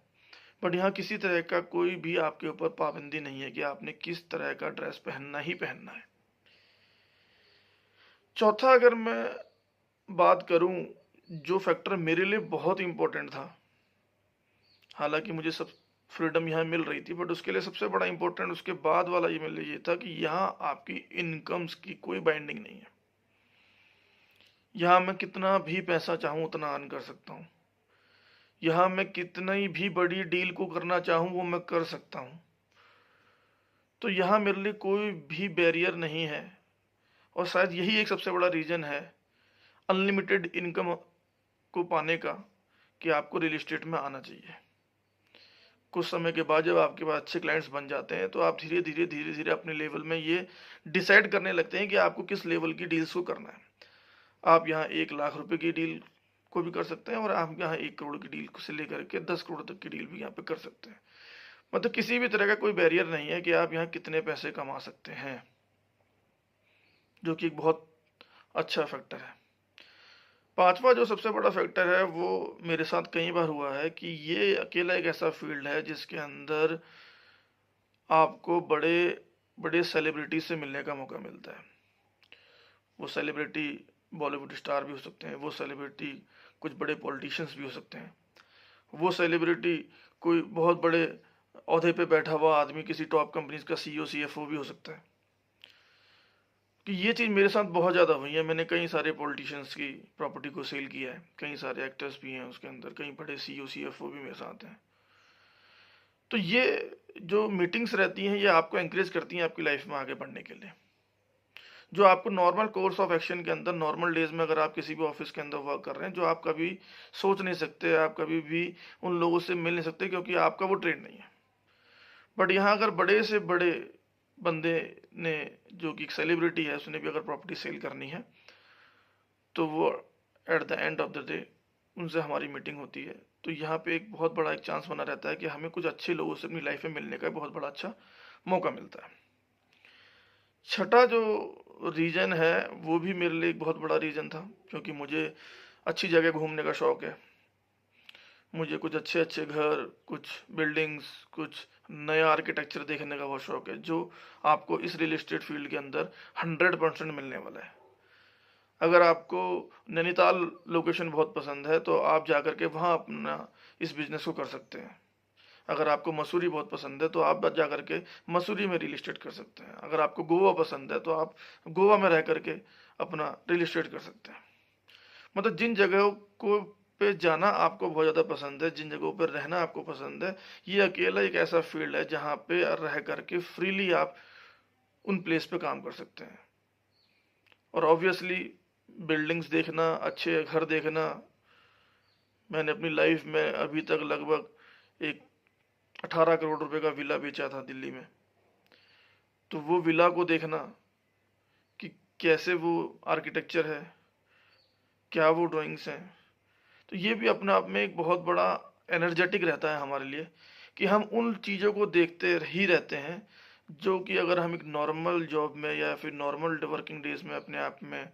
[SPEAKER 1] बट यहाँ किसी तरह का कोई भी आपके ऊपर पाबंदी नहीं है कि आपने किस तरह का ड्रेस पहनना ही पहनना है। चौथा, अगर मैं बात करूं जो फैक्टर मेरे लिए बहुत इंपॉर्टेंट था, हालांकि मुझे सब फ्रीडम यहाँ मिल रही थी, बट उसके लिए सबसे बड़ा इंपॉर्टेंट उसके बाद वाला ये मेरे लिए ये था कि यहाँ आपकी इनकम्स की कोई बाइंडिंग नहीं है। यहाँ मैं कितना भी पैसा चाहूँ उतना अर्न कर सकता हूँ। यहाँ मैं कितनी भी बड़ी डील को करना चाहूँ वो मैं कर सकता हूँ। तो यहाँ मेरे लिए कोई भी बैरियर नहीं है, और शायद यही एक सबसे बड़ा रीज़न है अनलिमिटेड इनकम को पाने का कि आपको रियल एस्टेट में आना चाहिए। कुछ समय के बाद जब आपके पास अच्छे क्लाइंट्स बन जाते हैं तो आप धीरे धीरे अपने लेवल में ये डिसाइड करने लगते हैं कि आपको किस लेवल की डील्स को करना है। आप यहाँ 1 लाख रुपए की डील को भी कर सकते हैं, और आप यहाँ 1 करोड़ की डील से लेकर के 10 करोड़ तक की डील भी यहाँ पे कर सकते हैं। मतलब किसी भी तरह का कोई बैरियर नहीं है कि आप यहाँ कितने पैसे कमा सकते हैं, जो कि एक बहुत अच्छा फैक्टर है। पांचवा जो सबसे बड़ा फैक्टर है वो मेरे साथ कई बार हुआ है कि ये अकेला एक ऐसा फील्ड है जिसके अंदर आपको बड़े बड़े सेलिब्रिटी से मिलने का मौका मिलता है। वो सेलिब्रिटी बॉलीवुड स्टार भी हो सकते हैं, वो सेलिब्रिटी कुछ बड़े पॉलिटिशियंस भी हो सकते हैं, वो सेलिब्रिटी कोई बहुत बड़े ओहदे पे बैठा हुआ आदमी किसी टॉप कंपनीज का CEO CFO भी हो सकता है। कि ये चीज़ मेरे साथ बहुत ज़्यादा हुई है। मैंने कई सारे पॉलिटिशियंस की प्रॉपर्टी को सेल किया है, कई सारे एक्टर्स भी हैं उसके अंदर, कई बड़े CEO CFO भी मेरे साथ हैं। तो ये जो मीटिंग्स रहती हैं ये आपको एंकरेज करती हैं आपकी लाइफ में आगे बढ़ने के लिए। जो आपको नॉर्मल कोर्स ऑफ एक्शन के अंदर नॉर्मल डेज में अगर आप किसी भी ऑफिस के अंदर वर्क कर रहे हैं, जो आप कभी सोच नहीं सकते, आप कभी भी उन लोगों से मिल नहीं सकते क्योंकि आपका वो ट्रेड नहीं है। बट यहाँ अगर बड़े से बड़े बंदे ने, जो कि एक सेलिब्रिटी है, उसने भी अगर प्रॉपर्टी सेल करनी है तो वो at the end of the day उनसे हमारी मीटिंग होती है। तो यहाँ पे एक बहुत बड़ा एक चांस बना रहता है कि हमें कुछ अच्छे लोगों से अपनी लाइफ में मिलने का बहुत बड़ा अच्छा मौका मिलता है। छठा जो रीज़न है वो भी मेरे लिए एक बहुत बड़ा रीज़न था, क्योंकि मुझे अच्छी जगह घूमने का शौक़ है। मुझे कुछ अच्छे अच्छे घर, कुछ बिल्डिंग्स, कुछ नया आर्किटेक्चर देखने का बहुत शौक़ है, जो आपको इस रियल एस्टेट फील्ड के अंदर 100% मिलने वाला है। अगर आपको नैनीताल लोकेशन बहुत पसंद है तो आप जा कर के वहाँ अपना इस बिज़नेस को कर सकते हैं। अगर आपको मसूरी बहुत पसंद है तो आप जा कर के मसूरी में रियल एस्टेट कर सकते हैं। अगर आपको गोवा पसंद है तो आप गोवा में रह कर के अपना रियल एस्टेट कर सकते हैं। मतलब जिन जगहों को पे जाना आपको बहुत ज़्यादा पसंद है, जिन जगहों पर रहना आपको पसंद है, ये अकेला एक ऐसा फील्ड है जहाँ पे रह करके फ्रीली आप उन प्लेस पे काम कर सकते हैं। और ऑब्वियसली बिल्डिंग्स देखना, अच्छे घर देखना, मैंने अपनी लाइफ में अभी तक लगभग एक 18 करोड़ रुपए का विला बेचा था दिल्ली में। तो वो विला को देखना कि कैसे वो आर्किटेक्चर है, क्या वो ड्राइंग्स हैं, तो ये भी अपने आप में एक बहुत बड़ा एनर्जेटिक रहता है हमारे लिए कि हम उन चीज़ों को देखते ही रहते हैं जो कि अगर हम एक नॉर्मल जॉब में या फिर नॉर्मल वर्किंग डेज में अपने आप में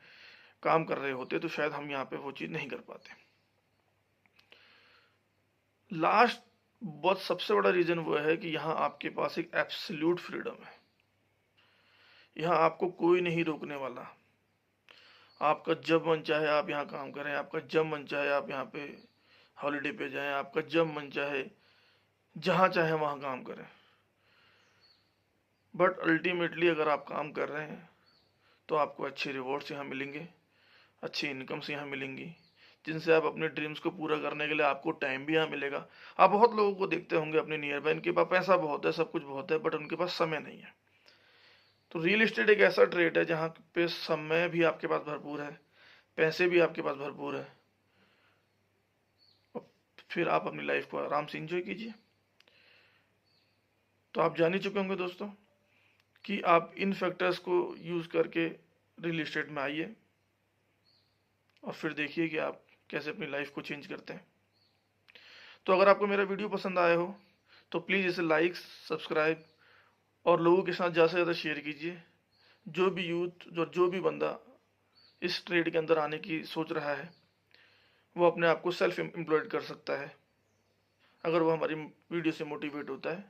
[SPEAKER 1] काम कर रहे होते तो शायद हम यहाँ पे वो चीज़ नहीं कर पाते। लास्ट बहुत सबसे बड़ा रीज़न वो है कि यहाँ आपके पास एक एब्सोल्यूट फ्रीडम है। यहाँ आपको कोई नहीं रोकने वाला। आपका जब मन चाहे आप यहाँ काम करें, आपका जब मन चाहे आप यहाँ पे हॉलीडे पे जाएं, आपका जब मन चाहे जहाँ चाहे वहाँ काम करें। बट अल्टीमेटली अगर आप काम कर रहे हैं तो आपको अच्छे रिवॉर्ड्स यहाँ मिलेंगे, अच्छी इनकम्स यहाँ मिलेंगी, जिनसे आप अपने ड्रीम्स को पूरा करने के लिए आपको टाइम भी यहाँ मिलेगा। आप बहुत लोगों को देखते होंगे अपने नियर बाय, इनके पास पैसा बहुत है, सब कुछ बहुत है, बट उनके पास समय नहीं है। तो रियल एस्टेट एक ऐसा ट्रेड है जहाँ पे समय भी आपके पास भरपूर है, पैसे भी आपके पास भरपूर है, और फिर आप अपनी लाइफ को आराम से एंजॉय कीजिए। तो आप जान ही चुके होंगे दोस्तों कि आप इन फैक्टर्स को यूज़ करके रियल एस्टेट में आइए और फिर देखिए कि आप कैसे अपनी लाइफ को चेंज करते हैं। तो अगर आपको मेरा वीडियो पसंद आया हो तो प्लीज़ इसे लाइक, सब्सक्राइब और लोगों के साथ ज़्यादा से ज़्यादा शेयर कीजिए। जो भी यूथ जो भी बंदा इस ट्रेड के अंदर आने की सोच रहा है वो अपने आप को सेल्फ एम्प्लॉयड कर सकता है। अगर वो हमारी वीडियो से मोटिवेट होता है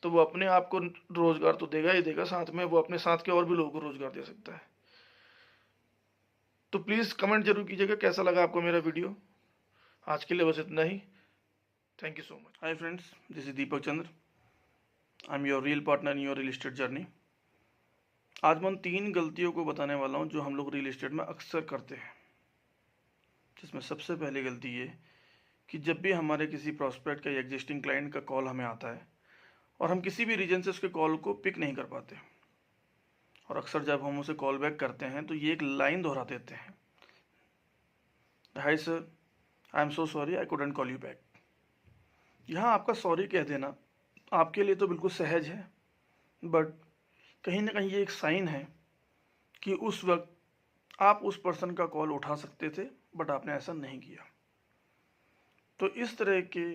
[SPEAKER 1] तो वो अपने आप को रोज़गार तो देगा ही देगा, साथ में वो अपने साथ के और भी लोगों को रोज़गार दे सकता है। तो प्लीज़ कमेंट जरूर कीजिएगा कैसा लगा आपको मेरा वीडियो। आज के लिए बस इतना ही। Thank you so much. Hi friends, this is Deepak Chandra. I am your real partner in your real estate journey. आज मैं उन 3 गलतियों को बताने वाला हूँ जो हम लोग रियल एस्टेट में अक्सर करते हैं। जिसमें सबसे पहली गलती ये कि जब भी हमारे किसी प्रॉस्पेक्ट का या एग्जिस्टिंग क्लाइंट का कॉल हमें आता है और हम किसी भी रीजन से उसके कॉल को पिक नहीं कर पाते, और अक्सर जब हम उसे कॉल बैक करते हैं तो ये एक लाइन दोहरा देते हैं, hi sir, I am so sorry I couldn't call you back. यहाँ आपका सॉरी कह देना आपके लिए तो बिल्कुल सहज है, बट कहीं ना कहीं ये एक साइन है कि उस वक्त आप उस पर्सन का कॉल उठा सकते थे बट आपने ऐसा नहीं किया। तो इस तरह के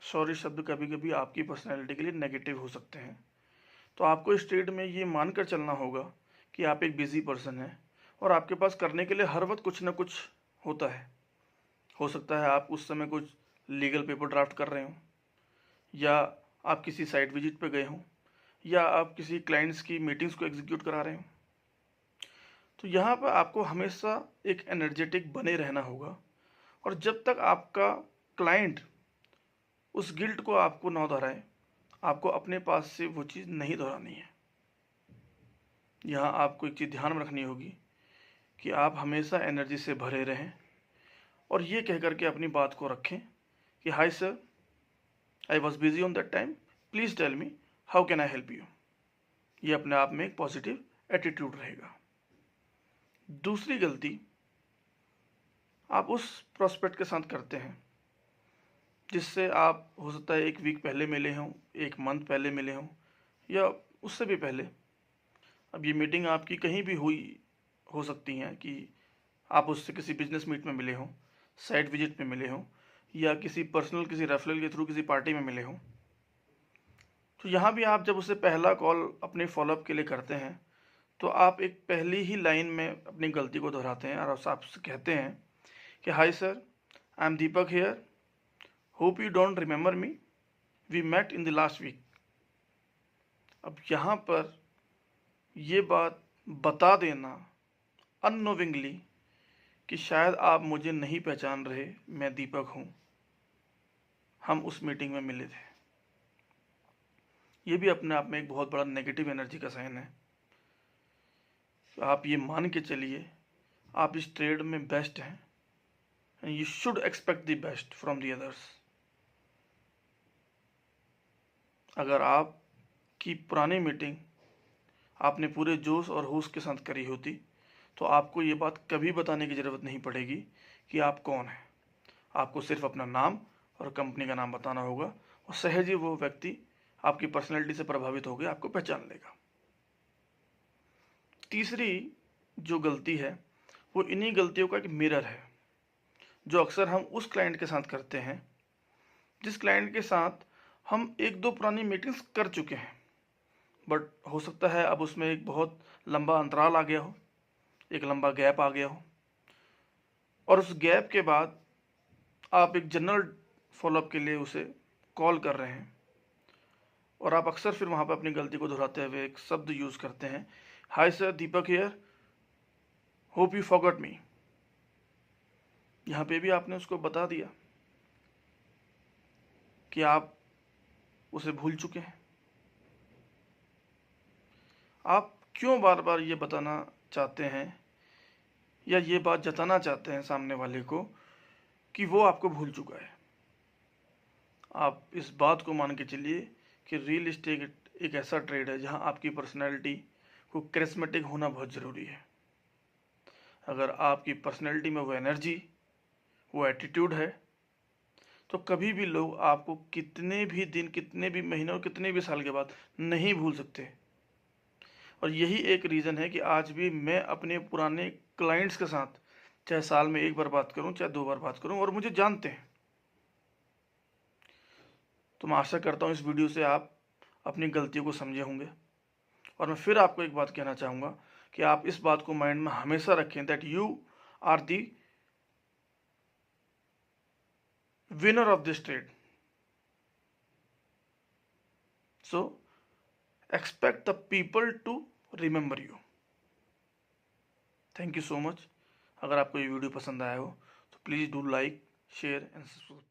[SPEAKER 1] सॉरी शब्द कभी कभी आपकी पर्सनैलिटी के लिए नेगेटिव हो सकते हैं। तो आपको इस ट्रेड में ये मानकर चलना होगा कि आप एक बिजी पर्सन हैं और आपके पास करने के लिए हर वक्त कुछ ना कुछ होता है। हो सकता है आप उस समय कुछ लीगल पेपर ड्राफ्ट कर रहे हों, या आप किसी साइट विजिट पे गए हों, या आप किसी क्लाइंट्स की मीटिंग्स को एग्जीक्यूट करा रहे हों। तो यहाँ पर आपको हमेशा एक एनर्जेटिक बने रहना होगा, और जब तक आपका क्लाइंट उस गिल्ट को आपको ना दोहराए, आपको अपने पास से वो चीज़ नहीं दोहरानी है। यहाँ आपको एक चीज़ ध्यान में रखनी होगी कि आप हमेशा एनर्जी से भरे रहें और ये कह करके अपनी बात को रखें कि hi sir, I was busy on that time, please tell me how can I help you. ये अपने आप में एक पॉजिटिव एटीट्यूड रहेगा। दूसरी गलती आप उस प्रोस्पेक्ट के साथ करते हैं जिससे आप हो सकता है 1 वीक पहले मिले हों, 1 मंथ पहले मिले हों, या उससे भी पहले। अब ये मीटिंग आपकी कहीं भी हुई हो सकती हैं कि आप उससे किसी बिजनेस मीट में मिले हों, साइट विजिट में मिले हों, या किसी पर्सनल किसी रेफरल के थ्रू किसी पार्टी में मिले हों। तो यहाँ भी आप जब उससे पहला कॉल अपने फॉलोअप के लिए करते हैं तो आप एक पहली ही लाइन में अपनी गलती को दोहराते हैं और आपसे कहते हैं कि hi sir, I am Deepak here, hope you don't remember me, we met in the last week. अब यहाँ पर ये बात बता देना अननोविंगली कि शायद आप मुझे नहीं पहचान रहे, मैं दीपक हूँ, हम उस मीटिंग में मिले थे। ये भी अपने आप में एक बहुत बड़ा नेगेटिव एनर्जी का साइन है। तो आप ये मान के चलिए आप इस ट्रेड में बेस्ट हैं, and you should expect the best from the others. अगर आपकी पुरानी मीटिंग आपने पूरे जोश और होश के साथ करी होती तो आपको ये बात कभी बताने की ज़रूरत नहीं पड़ेगी कि आप कौन हैं। आपको सिर्फ अपना नाम और कंपनी का नाम बताना होगा और सहज ही वो व्यक्ति आपकी पर्सनैलिटी से प्रभावित होकर आपको पहचान लेगा। तीसरी जो गलती है वो इन्हीं गलतियों का एक मिरर है, जो अक्सर हम उस क्लाइंट के साथ करते हैं जिस क्लाइंट के साथ हम एक दो पुरानी मीटिंग्स कर चुके हैं, बट हो सकता है अब उसमें एक बहुत लंबा अंतराल आ गया हो, एक लंबा गैप आ गया हो, और उस गैप के बाद आप एक जनरल फॉलोअप के लिए उसे कॉल कर रहे हैं और आप अक्सर फिर वहाँ पर अपनी गलती को दोहराते हुए एक शब्द यूज़ करते हैं, hi sir, Deepak here, hope you forgot me. यहाँ पे भी आपने उसको बता दिया कि आप उसे भूल चुके हैं। आप क्यों बार बार ये बताना चाहते हैं या ये बात जताना चाहते हैं सामने वाले को कि वो आपको भूल चुका है? आप इस बात को मान के चलिए कि रियल एस्टेट एक ऐसा ट्रेड है जहां आपकी पर्सनैलिटी को करिस्मेटिक होना बहुत ज़रूरी है। अगर आपकी पर्सनैलिटी में वो एनर्जी, वो एटीट्यूड है, तो कभी भी लोग आपको कितने भी दिन, कितने भी महीनों और कितने भी साल के बाद नहीं भूल सकते। और यही एक रीज़न है कि आज भी मैं अपने पुराने क्लाइंट्स के साथ चाहे साल में एक बार बात करूं, चाहे 2 बार बात करूं, और मुझे जानते हैं। तो मैं आशा करता हूं इस वीडियो से आप अपनी गलतियों को समझे होंगे। और मैं फिर आपको एक बात कहना चाहूँगा कि आप इस बात को माइंड में हमेशा रखें that you are the winner of this trade. So expect the people to remember you. Thank you so much. अगर आपको ये वीडियो पसंद आया हो तो please do like, share and subscribe.